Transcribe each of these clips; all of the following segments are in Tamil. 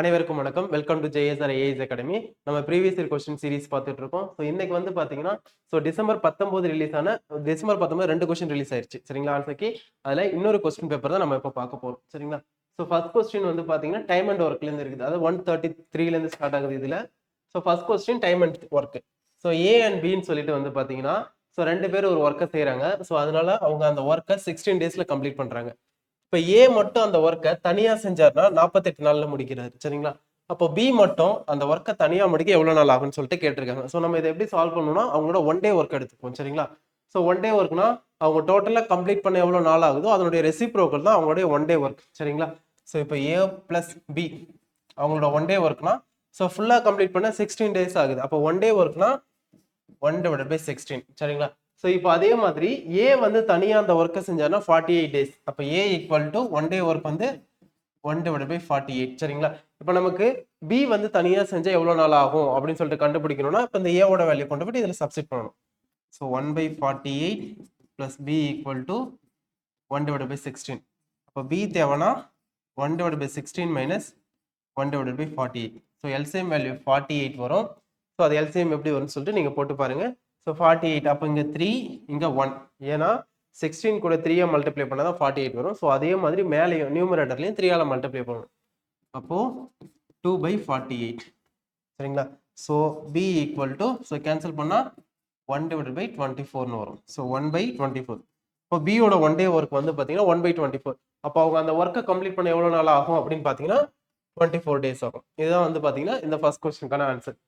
அனைவருக்கும் வணக்கம். Welcome to JSR AIS academy. நம்ம ப்ரீவியஸ் இயர் கொஸ்டின் சீரிஸ் பார்த்துட்டு இருக்கோம். ஸோ இன்னைக்கு வந்து பாத்தீங்கன்னா டிசம்பர் 19 ரிலீஸ் ஆன டிசம்பர் 19 2 கொஸ்டின் ரிலீஸ் ஆயிருச்சு சரிங்களா. ஆல்சோக்கி அதுல இன்னொரு கொஸ்டின் பேப்பர் தான் நம்ம இப்போ பார்க்க போறோம் சரிங்களா. ஸோ ஃபர்ஸ்ட் கொஸ்டின் வந்து பாத்தீங்கன்னா டைம் அண்ட் ஒர்க்ல இருந்து இருக்குது. அதாவது 133ல இருந்து ஸ்டார்ட் ஆகுது இதுல. So first question time and work. So a and பின்னு சொல்லிட்டு வந்து பாத்தீங்கன்னா ஸோ ரெண்டு பேரும் ஒரு ஒர்க்கை செய்யறாங்க. ஸோ அதனால அவங்க அந்த ஒர்க்கை 16 டேஸ்ல கம்ப்ளீட் பண்றாங்க. இப்ப ஏ மட்டும் அந்த ஒர்க்கை தனியா செஞ்சாருன்னா 48 நாள்ல முடிக்கிறாரு சரிங்களா. அப்போ பி மட்டும் அந்த ஒர்க்கை தனியா முடிக்க எவ்வளவு நாள் ஆகும்னு சொல்லிட்டு கேட்டிருக்காங்க. ஸோ நம்ம இதை எப்படி சால்வ் பண்ணணும்னா அவங்களோட ஒன் டே ஒர்க் எடுத்துப்போம் சரிங்களா. ஸோ ஒன் டே ஒர்க்னா அவங்க டோட்டலா கம்ப்ளீட் பண்ண எவ்வளவு நாள் ஆகுதோ அதனுடைய ரெசிப்ரோக்கல் தான் அவங்களுடைய ஒன் டே ஒர்க் சரிங்களா. ஸோ இப்போ ஏ பிளஸ் பி அவங்களோட ஒன் டே ஒர்க்னா ஸோ ஃபுல்லா கம்ப்ளீட் பண்ண 16 டேஸ் ஆகுது. அப்போ ஒன் டே ஒர்க்னா 1/16 சரிங்களா. ஸோ இப்போ அதே மாதிரி ஏ வந்து தனியா அந்த ஒர்க்கை செஞ்சாருன்னா 48 டேஸ். அப்போ a equal to one day work வந்து 1/48 சரிங்களா. இப்போ நமக்கு பி வந்து தனியா செஞ்சா எவ்வளவு நாள் ஆகும் அப்படின்னு சொல்லிட்டு கண்டுபிடிக்கணும்னா இப்போ இந்த ஏவோட வேல்யூ கொண்டு போய் இதில் சப்ஸ்டிட் பண்ணணும். So 1/48 plus B equal to 1/16. அப்போ பி தேவைன்னா 1/16 மைனஸ் 1/48. ஸோ எல்சிஎம் வேல்யூ 48 வரும். ஸோ அது எல்சிஎம் எப்படி வரும்னு சொல்லிட்டு நீங்க போட்டு பாருங்க. ஸோ 48 அப்போ இங்க 3 இங்க 1 ஏன்னா 16 கூட 3 மல்டிப்ளை பண்ணாதான் 48 வரும். ஸோ அதே மாதிரி மேலேயும் நியூமரேட்டர்லையும் 3 மல்டிப்ளை பண்ணணும். அப்போ 2/48 சரிங்களா. So B equal to so cancel பண்ணா 1/24 வரும். ஸோ 1/24. இப்போ பியோட ஒன் டே ஒர்க் வந்து பாத்தீங்கன்னா 1/24. அப்போ அவங்க அந்த ஒர்க்கை கம்ப்ளீட் பண்ண எவ்வளவு நாள் ஆகும் அப்படின்னு பாத்தீங்கன்னா 24 டேஸ் ஆகும். இதுதான் வந்து பாத்தீங்கன்னா இந்த ஃபர்ஸ்ட் கொஸ்டினுக்கான ஆன்சர்.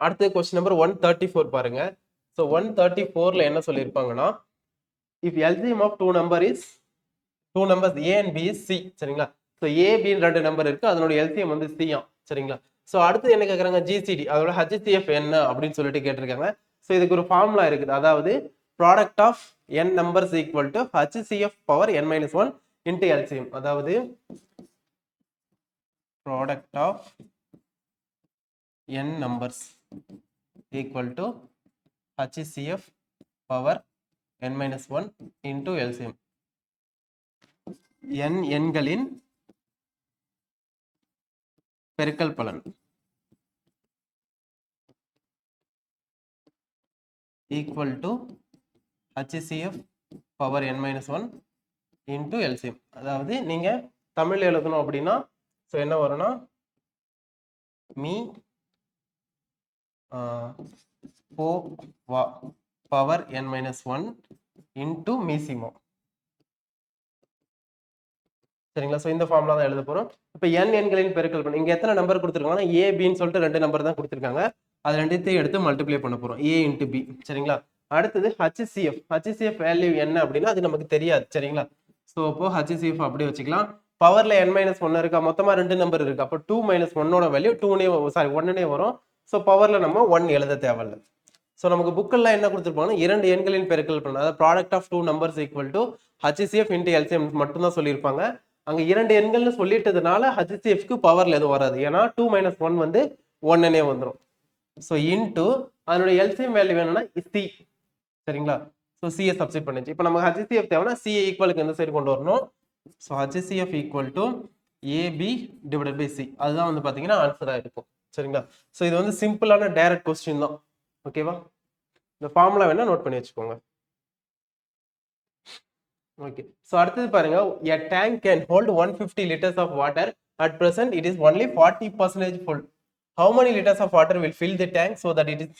அடுத்த கொஸ்டின் நம்பர் 134 பாருங்க. ஸோ 134ல என்ன சொல்லியிருப்பாங்கன்னா if LCM of two numbers a and b is c சரிங்களா. ஸோ ஏ பின்னு ரெண்டு நம்பர் இருக்கு, அதனோட எல்சிஎம் வந்து சியா சரிங்களா. ஸோ அடுத்து என்ன கேட்குறாங்க ஜிசிடி அதோட ஹெச்சிஎஃப் என்ன அப்படின்னு சொல்லிட்டு கேட்டிருக்காங்க. ஸோ இதுக்கு ஒரு ஃபார்முலா இருக்குது. அதாவது product of n numbers equal to HCF power n-1 into LCM. அதாவது product of n numbers equal to HCF power n-1 into LCM. n எண்களின் பெருக்கல் பலன் equal to HCF power n-1 into LCM. அதாவது நீங்க தமிழ் எழுதணும் அப்படின்னா ஸோ என்ன வரும்னா மீ பவர் n-1 இன்டு மீசிமோ சரிங்களா. ஸோ இந்த ஃபார்முலா தான் எழுத போறோம். இப்போ n எண்களின் பெருக்கல் பண்ண இங்க எத்தனை நம்பர் கொடுத்துருக்காங்கன்னா ஏ பின்னு சொல்லிட்டு ரெண்டு நம்பர் தான் கொடுத்துருக்காங்க. அது ரெண்டுத்தையும் எடுத்து மல்டிப்ளை பண்ண போறோம் ஏ இன்டு பி சரிங்களா. அடுத்தது ஹெச்சிஎஃப் வேல்யூ என்ன அப்படின்னா அது நமக்கு தெரியாது சரிங்களா. ஸோ அப்போ ஹெச்சிஎஃப் அப்படியே வச்சுக்கலாம். பவர்ல n-1 இருக்கா, மொத்தமா ரெண்டு நம்பர் இருக்கு. அப்போ 2 - 1ஓட வேல்யூ 1 வரும். ஸோ பவர்ல நம்ம 1 எழுத தேவையில்லை. ஸோ நமக்கு புக்கெல்லாம் என்ன கொடுத்துருப்பாங்கன்னா இரண்டு எண்களின் பெருக்கல் பண்ண அதாவது product of two numbers equal to HCF into LCM மட்டும் தான் சொல்லியிருப்பாங்க. அங்க இரண்டு எண்கள்னு சொல்லிட்டதுனால ஹெச்சிஎஃப்க்கு பவர்ல எதுவும் வராது. ஏன்னா 2 - 1 வந்து 1னே வந்துடும். ஸோ இன்டு அதனுடைய எல்சிஎம் வேல்யூ வேணும்னா சி சரிங்களா. ஸோ சியை சப்ஸ்டிட் பண்ணிச்சு. இப்போ நமக்கு ஹெச்சிஎஃப் தேவைன்னா சிஏ ஈக்குவலுக்கு எந்த சைடு கொண்டு வரணும். So HCF equal to AB divided by C அதுதான் வந்து பாத்தீங்கன்னா ஆன்சரா இருக்கும் சரிங்களா. ஸோ இது வந்து சிம்பிளான டைரக்ட் கொஸ்டின் தான். ஓகேவா. இந்த ஃபார்முலா வேணா நோட் பண்ணி வச்சுக்கோங்க. ஓகே. ஸோ அடுத்தது பாருங்க a tank can hold 150 liters of water. At present it is only 40% full. How many liters of water will fill the tank so that it is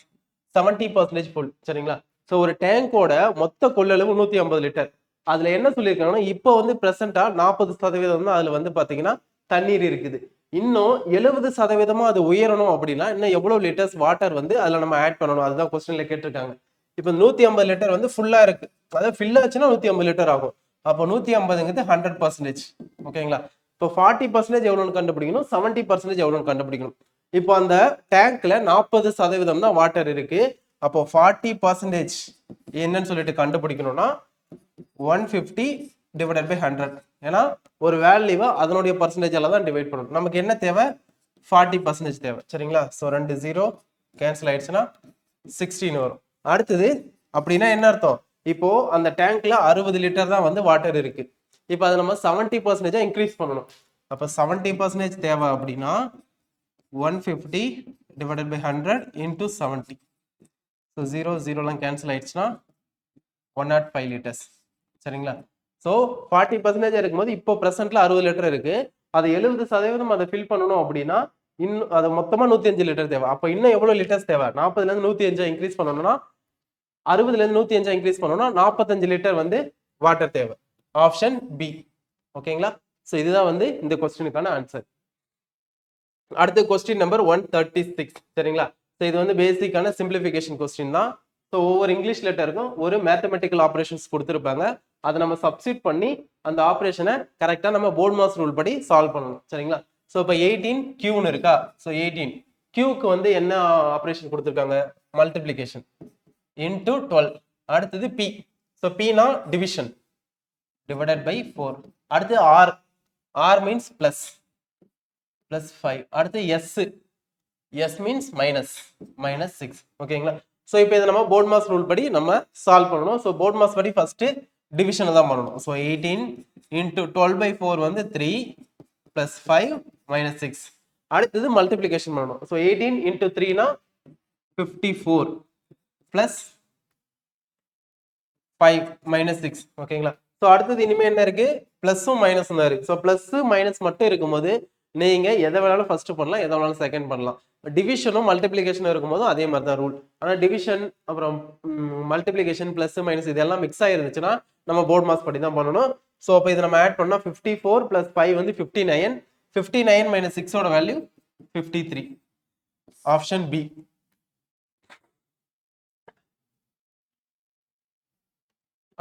70% full சரிங்களா. ஸோ ஒரு டேங்கோட மொத்த கொள்ளளவு 150 லிட்டர். அதுல என்ன சொல்லியிருக்காங்கன்னா இப்போ வந்து பிரசண்டா 40% தான் அதுல வந்து பாத்தீங்கன்னா தண்ணீர் இருக்குது. இன்னும் 70% அது உயரணும் அப்படின்னா இன்னும் எவ்வளவு லிட்டர்ஸ் வாட்டர் வந்து அதுல நம்ம ஆட் பண்ணணும் அதுதான் கொஸ்டின்ல கேட்டிருக்காங்க. இப்போ 150 லிட்டர் வந்து ஃபுல்லா இருக்கு, அதாவது ஃபில் ஆச்சுன்னா 150 லிட்டர் ஆகும். அப்போ 150ங்கிறது 100%. ஓகேங்களா. இப்போ 40% எவ்வளோன்னு கண்டுபிடிக்கணும், 70% எவ்வளோன்னு கண்டுபிடிக்கணும். இப்போ அந்த டேங்க்ல 40% தான் வாட்டர் இருக்கு. அப்போ 40% என்னன்னு சொல்லிட்டு கண்டுபிடிக்கணும்னா 150 டிவைடட் பை 100. ஏன்னா ஒரு வேல்யூவை அதனுடைய பர்சன்டேஜால தான் டிவைட் பண்ணணும். நமக்கு என்ன தேவை 40% தேவை சரிங்களா. ஸோ 2 0 கேன்சல் ஆயிடுச்சுன்னா 16 வரும். அடுத்தது அப்படின்னா என்ன அர்த்தம், இப்போ அந்த டேங்க்ல 60 லிட்டர் தான் வந்து வாட்டர் இருக்கு. இப்போ அதை நம்ம 70% இன்க்ரீஸ் பண்ணணும். அப்போ 70% தேவை அப்படின்னா 150 divided by 100 into 70. So 0 cancel ஆயிடுச்சுன்னா 105 liters. சரிங்களா? ஸோ 40% இருக்கும்போது இப்போ ப்ரெசென்ட்ல 60 லிட்டர் இருக்கு. அது 70% அதை ஃபில் பண்ணணும் அப்படின்னா இன்னும் அது மொத்தமா 105 லிட்டர் தேவை. அப்போ இன்னும் எவ்வளவு லிட்டர்ஸ் தேவை? 40லேருந்து 105 இன்க்ரீஸ் பண்ணணும்னா 60லேருந்து 105 இன்க்ரீஸ் பண்ணணும்னா 45 லிட்டர் வந்து வாட்டர் தேவை. Option B. ஓகேங்களா? ஸோ இதுதான் வந்து இந்த கொஸ்டினுக்கான ஆன்சர். அடுத்த கொஸ்டின் நம்பர் 136. சரிங்களா? ஸோ இது வந்து பேசிக்கான சிம்பிளிஃபிகேஷன் கொஸ்டின் தான். ஸோ ஒவ்வொரு இங்கிலீஷ் லெட்டருக்கும் ஒரு மேத்தமெட்டிக்கல் ஆப்ரேஷன்ஸ் கொடுத்துருப்பாங்க. அதை நம்ம சப்ஸ்டிட் பண்ணி அந்த ஆப்ரேஷனை கரெக்டாக நம்ம போர்ட் மாஸ் ரூல் படி சால்வ் பண்ணணும். சரிங்களா? ஸோ இப்போ 18 கியூன்னு இருக்கா? ஸோ 18 கியூக்கு வந்து என்ன ஆப்ரேஷன் கொடுத்துருக்காங்க? Multiplication into 12. அடுத்தது பி. ஸோ பினா டிவிஷன் டிவைடட் பை 4. அடுத்து ஆர். R means plus 5. அடுத்து எஸ் மீன்ஸ் மைனஸ் 6. ஓகேங்களா? ஸோ இப்போ இதை நம்ம போர்ட் மாஸ் ரூல் படி நம்ம சால்வ் பண்ணணும். ஸோ போர்ட் மாஸ் படி ஃபர்ஸ்ட் டிவிஷனை தான் பண்ணணும். ஸோ 18 இன்டூ 12/4 வந்து 3 பிளஸ் 5 மைனஸ் 6. அடுத்தது மல்டிப்ளிகேஷன் பண்ணணும். ஸோ 18 இன்டூ 3னா 54 பிளஸ் 5 மைனஸ் 6. ஓகேங்களா? ஸோ அடுத்தது இனிமேல் என்ன இருக்கு? பிளஸும் மைனஸும் தான் இருக்கு. ஸோ பிளஸ் மைனஸ் மட்டும் இருக்கும்போது நீங்க எதை வேணாலும் ஃபர்ஸ்ட் பண்ணலாம், எதை வேணாலும் செகண்ட் பண்ணலாம். டிவிஷனும் மல்டிப்ளிகேஷனும் இருக்கும்போது அதே மாதிரி தான் ரூல். ஆனால் டிவிஷன் அப்புறம் மல்டிப்ளிகேஷன் பிளஸ் மைனஸ் இதெல்லாம் மிக்ஸ் ஆயிருந்துச்சுன்னா நம்ம போர்ட் மாஸ் படி தான் பண்ணணும். ஸோ அப்போ இதை நம்ம ஆட் பண்ணா 54 பிளஸ் 5 வந்து 59. 59 மைனஸ் 6ஓட வேல்யூ 53. Option B.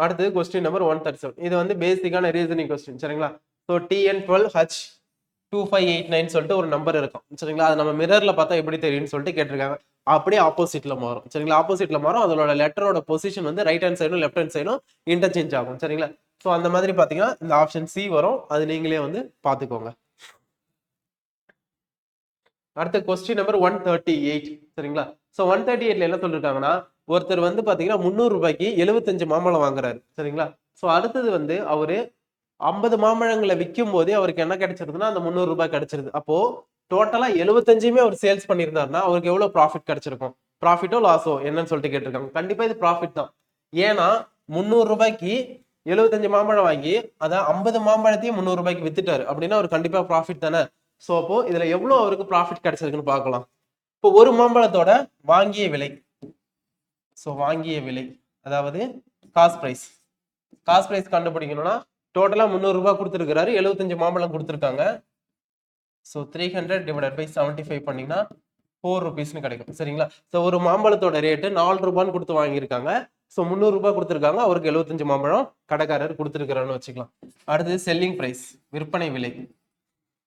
அடுத்து கொஸ்டின் நம்பர் 137. இது வந்து பேசிக்கான ரீசனிங் கொஸ்டின். சரிங்களா? ஸோ TN12H2589 சொல்லிட்டு ஒரு நம்பர் இருக்கும். சரிங்களா? அது நம்ம மிரர்ல பார்த்தா எப்படி தெரியும்னு சொல்லிட்டு கேட்டிருக்காங்க. அப்படியே ஆப்போசிட்ல மாறும். சரிங்களா? ஆப்போசிட்ல மாறும். அதோட லெட்டரோட பொசிஷன் வந்து ரைட் ஹேண்ட் சைடும் லெஃப்ட் ஹேண்ட் சைடும் இன்டர்சேஞ்ச் ஆகும். சரிங்களா? ஸோ அந்த மாதிரி பார்த்தீங்கன்னா இந்த ஆப்ஷன் சி வரும். அது நீங்களே வந்து பார்த்துக்கோங்க. அடுத்த கொஸ்டின் நம்பர் 138. சரிங்களா? ஸோ 138ல என்ன சொல்லிருக்காங்கன்னா, ஒருத்தர் வந்து பாத்தீங்கன்னா 300 ரூபாய்க்கு 75 மாம்பழம் வாங்குறாரு. சரிங்களா? ஸோ அடுத்தது வந்து அவரு 50 மாம்பழங்களை விற்கும் போதே அவருக்கு என்ன கிடைச்சிருதுன்னா அந்த 300 ரூபாய் கிடைச்சிருது. அப்போ டோட்டலா 75மே அவர் சேல்ஸ் பண்ணியிருந்தாருன்னா அவருக்கு எவ்வளவு ப்ராஃபிட் கிடைச்சிருக்கும்? ப்ராஃபிட்டோ லாஸோ என்னன்னு சொல்லிட்டு கேட்டிருக்காங்க. கண்டிப்பா இது ப்ராஃபிட் தான். ஏன்னா 300 ரூபாய்க்கு 75 மாம்பழம் வாங்கி அதான் 50 மாம்பழத்தையும் 300 ரூபாய்க்கு வித்துட்டாரு அப்படின்னா அவர் கண்டிப்பா ப்ராஃபிட் தானே. ஸோ அப்போ இதுல எவ்வளவு அவருக்கு ப்ராஃபிட் கிடைச்சிருக்குன்னு பார்க்கலாம். இப்போ ஒரு மாம்பழத்தோட வாங்கிய விலை, ஸோ வாங்கிய விலை அதாவது காஸ்ட் பிரைஸ் கண்டுபிடிக்கணும்னா டோட்டலா 300 ரூபாய் கொடுத்துருக்காரு, 75 மாம்பழம் கொடுத்துருக்காங்க. ஸோ 300 டிவைடட் பை 75 பண்ணீங்கன்னா 4 rupeesனு கிடைக்கும். சரிங்களா? ஸோ ஒரு மாம்பழத்தோட ரேட்டு 4 ரூபான்னு கொடுத்து வாங்கியிருக்காங்க. ஸோ 300 ரூபாய் கொடுத்துருக்காங்க, அவருக்கு 75 மாம்பழம் கடைக்காரர் கொடுத்துருக்காருன்னு வச்சுக்கலாம். அடுத்தது செல்லிங் பிரைஸ், விற்பனை விலை.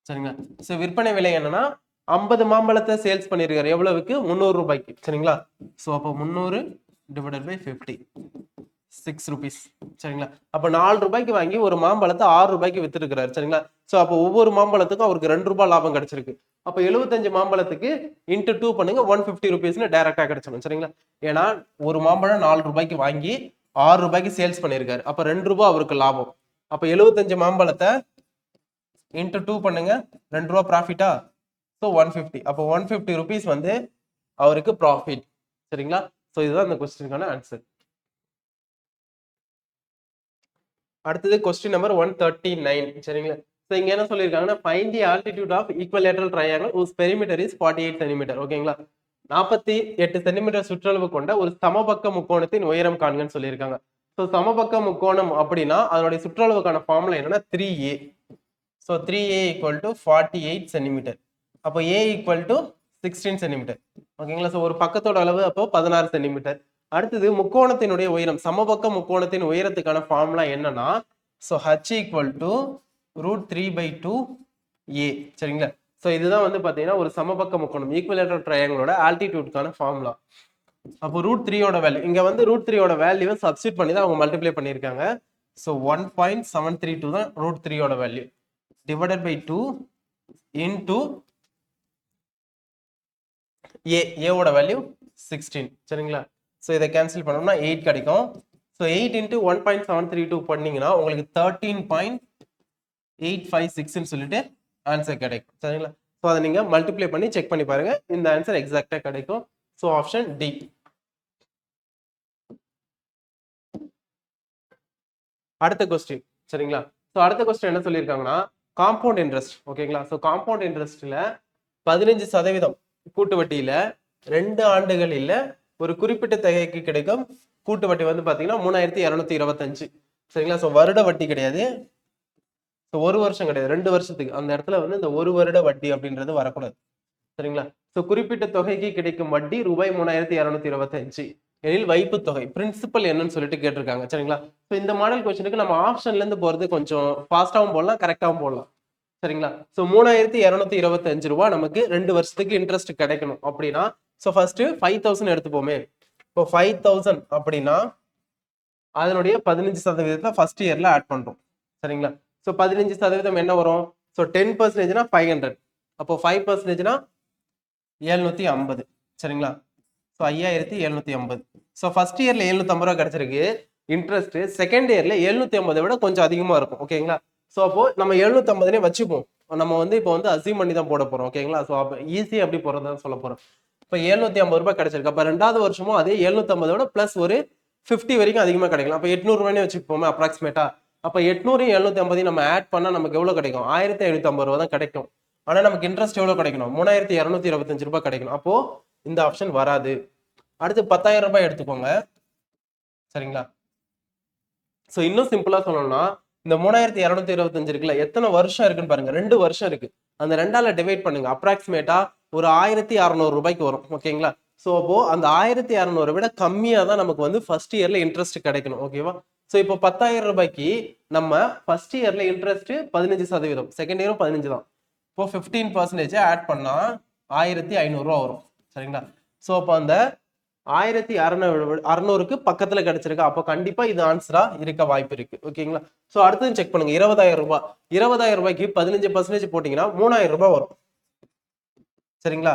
சரிங்களா? ஸோ விற்பனை விலை என்னன்னா 50 மாம்பழத்தை சேல்ஸ் பண்ணிருக்காரு. எவ்வளவுக்கு? 300 ரூபாய்க்கு. சரிங்களா? ஸோ அப்போ 300 டிவைடட் பை 50 6 rupees. சரிங்களா? அப்போ 4 ரூபாய்க்கு வாங்கி ஒரு மாம்பழத்தை 6 ரூபாய்க்கு வித்துருக்காரு. சரிங்களா? ஸோ அப்போ ஒவ்வொரு மாம்பழத்துக்கும் அவருக்கு 2 ரூபாய் லாபம் கிடைச்சிருக்கு. அப்போ 75 மாம்பழத்துக்கு இன்ட்டு 2 பண்ணுங்க 150 rupeesனு டைரக்டா கிடைச்சிடும். சரிங்களா? ஏன்னா ஒரு மாம்பழம் 4 ரூபாய்க்கு வாங்கி 6 ரூபாய்க்கு சேல்ஸ் பண்ணிருக்காரு. அப்போ 2 ரூபாய் அவருக்கு லாபம். அப்போ 75 மாம்பழத்தை இன்ட்டு 2 பண்ணுங்க, 2 ரூபாய் ப்ராஃபிட்டா? ஸோ 150. அப்போ 150 rupees வந்து அவருக்கு ப்ராஃபிட். சரிங்களா? ஸோ இதுதான் இந்த கொஸ்டினுக்கான ஆன்சர். அடுத்தது கொஸ்டின் நம்பர் 139. சரிங்களா? ஸோ இங்க என்ன சொல்லியிருக்காங்கன்னா, find the altitude of equilateral triangle whose perimeter is 48 centimetre. ஓகேங்களா? 48 சென்டிமீட்டர் சுற்றளவு கொண்ட ஒரு சமபக்க முக்கோணத்தின் உயரம் காண்கன்னு சொல்லியிருக்காங்க. ஸோ சமபக்க முக்கோணம் அப்படின்னா அதனுடைய சுற்றளவுக்கான ஃபார்முலா என்னன்னா 3a. So 3a equal to 48 centimetre. அப்போ a ஈக்குவல் டு 16 சென்டிமீட்டர். ஓகேங்களா? ஸோ ஒரு பக்கத்தோட அளவு அப்போ 16 சென்டிமீட்டர். அடுத்தது முக்கோணத்தினுடைய உயரம், சமபக்க முக்கோணத்தின் உயரத்துக்கான ஃபார்முலா என்னன்னா, so h equal to √3/2a. சரிங்களா? ஸோ இதுதான் வந்து பாத்தீங்கன்னா ஒரு சமபக்க முக்கோணம் ஈக்வலேட்டரல் ட்ரையாங்கிளோட ஆல்டிடியூட்கான ஃபார்முலா. அப்போ √3யோட வேல்யூ இங்க வந்து √3யோட வேல்யூவை சப்ஸ்டிட் பண்ணி தான் அவங்க மல்டிப்ளை பண்ணியிருக்காங்க. ஸோ 1.732 தான் √3யோட வேல்யூ டிவைடட் பை 2 இன்டூ ஏவோட வேல்யூ 16. சரிங்களா? ஸோ இதை கேன்சல் பண்ணோம்னா 8 கிடைக்கும். ஸோ 8 இன்டூ 1.732 பண்ணீங்கன்னா உங்களுக்கு 13.856ன்னு சொல்லிட்டு ஆன்சர் கிடைக்கும். சரிங்களா? ஸோ அதை நீங்க மல்டிப்ளை பண்ணி செக் பண்ணி பாருங்க. இந்த ஆன்சர் எக்ஸாக்டா கிடைக்கும். So option D. அடுத்த கொஸ்டின். சரிங்களா? ஸோ அடுத்த கொஸ்டின் என்ன சொல்லியிருக்காங்கன்னா காம்பவுண்ட் இன்ட்ரெஸ்ட். ஓகேங்களா? ஸோ காம்பவுண்ட் இன்ட்ரெஸ்ட்ல 15% கூட்டு வட்டியில 2 ஆண்டுகளில் ஒரு குறிப்பிட்ட தொகைக்கு கிடைக்கும் கூட்டு வட்டி வந்து பாத்தீங்கன்னா 3225. சரிங்களா? ஸோ வருட வட்டி கிடையாது. ஸோ ஒரு வருஷம் கிடையாது, 2 வருஷத்துக்கு. அந்த இடத்துல வந்து இந்த ஒரு வருட வட்டி அப்படின்றது வரக்கூடாது. சரிங்களா? ஸோ குறிப்பிட்ட தொகைக்கு கிடைக்கும் வட்டி ரூபாய் 3225 எனில் வைப்பு தொகை பிரின்சிபல் என்னன்னு சொல்லிட்டு கேட்டிருக்காங்க. சரிங்களா? ஸோ இந்த மாடல் கொஸ்டினுக்கு நம்ம ஆப்ஷன்ல இருந்து போறது கொஞ்சம் ஃபாஸ்டாவும் போடலாம், கரெக்டாவும் போடலாம். சரிங்களா? ஸோ 3225 ரூபாய் நமக்கு 2 வருஷத்துக்கு இன்ட்ரெஸ்ட் கிடைக்கணும் அப்படின்னா ஸோ ஃபர்ஸ்ட் 5000 எடுத்துப்போமே. இப்போ 5000 அப்படின்னா அதனுடைய 15% ஃபர்ஸ்ட் இயர்ல ஆட் பண்றோம். சரிங்களா? ஸோ 15% என்ன வரும்? ஸோ 10%னா 500. அப்போ 5%னா 750. சரிங்களா? ஸோ 5750. ஸோ ஃபர்ஸ்ட் இயர்ல 750 ரூபா கிடைச்சிருக்கு இன்ட்ரெஸ்ட். செகண்ட் இயர்ல 750 விட கொஞ்சம் அதிகமா இருக்கும். ஓகேங்களா? ஸோ அப்போ நம்ம 750 வச்சுப்போம். நம்ம வந்து இப்போ வந்து அசியூம் பண்ணி தான் போட போறோம். ஓகேங்களா? ஸோ அப்போ ஈஸி அப்படி போறதா சொல்ல போறோம். இப்போ 750 ரூபாய் கிடைச்சிருக்கு. அப்ப 2வது வருஷமும் அதே 750 விட பிளஸ் ஒரு 50 வரைக்கும் அதிகமா கிடைக்கலாம். அப்ப 800 ரூபாய் வச்சுப்போமே அப்ராக்சிமேட்டா. அப்ப 800 750 நம்ம ஆட் பண்ணா நமக்கு எவ்வளவு கிடைக்கும்? 1550 ரூபாய் தான் கிடைக்கும். ஆனா நமக்கு இன்ட்ரெஸ்ட் எவ்வளவு கிடைக்கணும்? 3225 ரூபாய் கிடைக்கணும். அப்போ இந்த ஆப்ஷன் வராது. அடுத்து 10,000 ரூபாய் எடுத்துக்கோங்க. சரிங்களா? சோ இன்னும் சிம்பிளா சொல்லணும்னா இந்த 3225 இருக்குல்ல, எத்தனை வருஷம் இருக்குன்னு பாருங்க. 2 வருஷம் இருக்கு. அந்த 2ஆல டிவைட் பண்ணுங்க. அப்ராக்சிமேட்டா ஒரு 1600 ரூபாய்க்கு வரும். ஓகேங்களா? சோ அப்போ அந்த 1600 விட கம்மியா தான் நமக்கு வந்து ஃபர்ஸ்ட் இயர்ல இன்ட்ரெஸ்ட் கிடைக்கணும். ஓகேவா? சோ இப்போ 10,000 ரூபாய்க்கு நம்ம ஃபர்ஸ்ட் இயர்ல இன்ட்ரெஸ்ட் 15%, செகண்ட் இயரும் 15 தான். இப்போ 15% ஆட் பண்ணா 1500 ரூபாய் வரும். சரிங்களா? சோ அப்போ அந்த 1600க்கு பக்கத்துல கிடைச்சிருக்கு. அப்ப கண்டிப்பா இது ஆன்சரா இருக்க வாய்ப்பு இருக்கு. ஓகேங்களா? சோ அடுத்தது செக் பண்ணுங்க. 20,000 ரூபாய். 20,000 ரூபாய்க்கு 15% போட்டீங்கன்னா 3000 ரூபாய் வரும். சரிங்களா?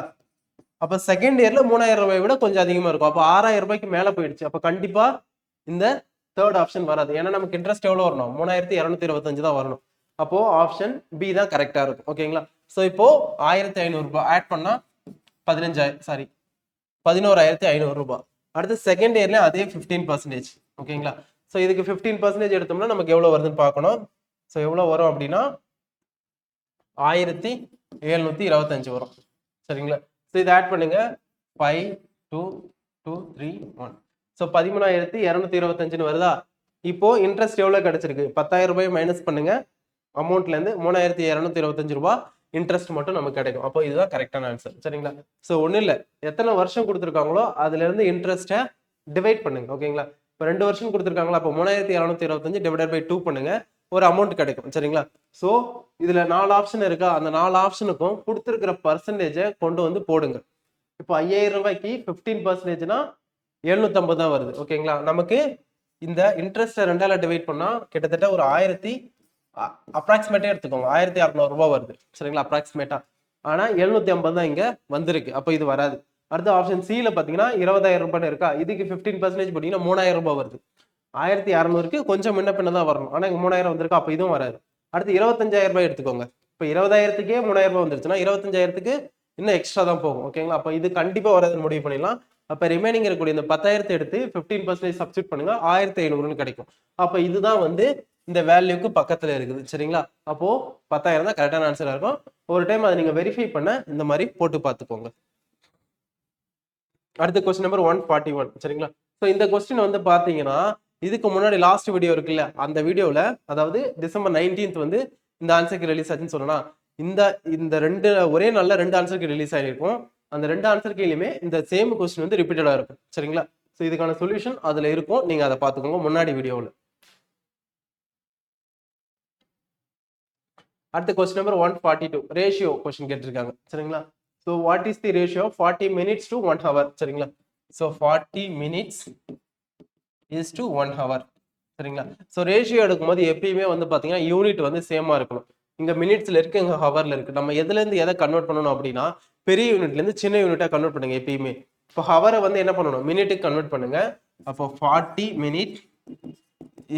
அப்ப செகண்ட் இயர்ல 3000 ரூபாய் விட கொஞ்சம் அதிகமா இருக்கும். அப்ப 6000 ரூபாய்க்கு மேல போயிடுச்சு. அப்ப கண்டிப்பா இந்த தேர்ட் ஆப்ஷன் வராது. ஏன்னா நமக்கு இன்ட்ரெஸ்ட் எவ்வளவு வரணும்? 3225 தான் வரணும். அப்போ ஆப்ஷன் பி தான் கரெக்டா இருக்கும். ஓகேங்களா? சோ இப்போ 1500 ரூபாய் ஆட் பண்ணா 11,500 ரூபாய். அடுத்து செகண்ட் இயர்ல அதே 15%. ஓகேங்களா? சோ இதுக்கு 15% எடுத்தோம்னா நமக்கு எவ்வளவு வருதுன்னு பார்க்கணும். சோ எவ்வளவு வரும் அப்படின்னா 1725 வரும். சரிங்களா? சோ இதை ஆட் பண்ணுங்க. 5 2 2 3 1. சோ 13,225 வருதா? இப்போ இன்ட்ரெஸ்ட் எவ்வளவு கிடைச்சிருக்கு? 10,000 ரூபாய் மைனஸ் பண்ணுங்க அமௌண்ட்ல இருந்து 3,225 ரூபாய் இன்ட்ரெஸ்ட் மட்டும் நமக்கு கிடைக்கும். அப்போ இதுதான் கரெக்டான ஆன்சர். சரிங்களா? சோ ஒண்ணு இல்ல, எத்தனை வருஷம் கொடுத்துருக்காங்களோ அதுல இருந்து இன்ட்ரெஸ்ட்டை டிவைட் பண்ணுங்க. ஓகேங்களா? இப்போ 2 வருஷம் கொடுத்துருக்காங்களா? அப்போ 3,225 டிவைடட் பை 2 பண்ணுங்க, ஒரு அமௌண்ட் கிடைக்கும். சரிங்களா? சோ இதுல 4 ஆப்ஷன் இருக்கா? அந்த 4 ஆப்ஷனுக்கும் கொடுத்துருக்கிற பர்சன்டேஜை கொண்டு வந்து போடுங்க. இப்போ 5000 ரூபாய்க்கு 15%னா 750 தான் வருது. ஓகேங்களா? நமக்கு இந்த இன்ட்ரெஸ்ட் 2ஆல டிவைட் பண்ணா கிட்டத்தட்ட ஒரு அப்ராக்சிமேட்டா எடுத்துக்கோங்க 1600 ரூபாய் வருது. சரிங்களா? அப்ராக்சிமேட்டா. ஆனா 750 தான் இங்க வந்திருக்கு. அப்ப இது வராது. அடுத்த ஆப்ஷன் சில பாத்தீங்கன்னா 20,000 ரூபாய் இருக்கா? இதுக்கு 15% போட்டீங்கன்னா 3000 ரூபாய் வருது. 1600க்கு கொஞ்சம் முன்ன பின்ன தான் வரணும். ஆனா இங்க 3000 வந்திருக்கு. அப்ப இதுவும் வராது. அடுத்து 25,000 ரூபாய் எடுத்துக்கோங்க. இப்ப 20,000க்கே 3000 ரூபாய் வந்துருச்சுன்னா 25,000க்கு இன்னும் எக்ஸ்ட்ரா தான் போகும். ஓகேங்களா? அப்ப இது கண்டிப்பா வராதுன்னு முடிவு பண்ணிடலாம். அப்ப ரிமைனிங் இருக்கக்கூடிய இந்த 10,000 எடுத்து 15% சப்ஸ்டிட் பண்ணுங்க, 1500 கிடைக்கும். அப்ப இதுதான் வந்து இந்த வேல்யூக்கு பக்கத்துல இருக்குது. சரிங்களா? அப்போ 10,000 தான் கரெக்டான ஆன்சரா இருக்கும். ஒரு டைம் அதை நீங்க வெரிஃபை பண்ண இந்த மாதிரி போட்டு பார்த்துக்கோங்க. அடுத்த கொஸ்டின் நம்பர் 141. சரிங்களா? சோ இந்த கொஸ்டின் வந்து பாத்தீங்கன்னா இதுக்கு முன்னாடி லாஸ்ட் வீடியோ இருக்குல்ல, அந்த வீடியோல அதாவது டிசம்பர் 19th வந்து இந்த ஆன்சருக்கு ரிலீஸ் ஆச்சுன்னு சொன்னா இந்த இந்த ரெண்டு ஒரே நாள்ல 2 ஆன்சருக்கு ரிலீஸ் ஆயிருக்கும். அந்த 2 ஆன்சர் கீழயுமே இந்த சேம் கொஸ்டின் வந்து ரிப்பீட்டடா இருக்கும். சரிங்களா? சோ இதுக்கான சொல்யூஷன் அதுல இருக்கும். நீங்க அதை பாத்துக்கோங்க முன்னாடி வீடியோல. அடுத்த கொஸ்டின் நம்பர் 142 ரேஷியோ கொஸ்டின் கேட்டிருக்காங்க. சரிங்களா? So what is the ratio 40 minutes to 1 hour? சரிங்களா? So 40 minutes is to 1 hour. சரிங்களா? சோ ரேஷியோ எடுக்கும்போது எப்பயுமே வந்து பாத்தீங்கன்னா யூனிட் வந்து சேமா இருக்கணும். இங்க மினிட்ஸ்ல இருக்கு, இங்க ஹவர்ல இருக்கு. நம்ம எதுல இருந்து எதை கன்வெர்ட் பண்ணணும் அப்படின்னா பெரிய யூனிட்ல இருந்து சின்ன யூனிட்டா கன்வெர்ட் பண்ணுங்க எப்பயுமே. இப்போ ஹவரை வந்து என்ன பண்ணணும்? மினிட்டுக்கு கன்வெர்ட் பண்ணுங்க. அப்போ 40 minute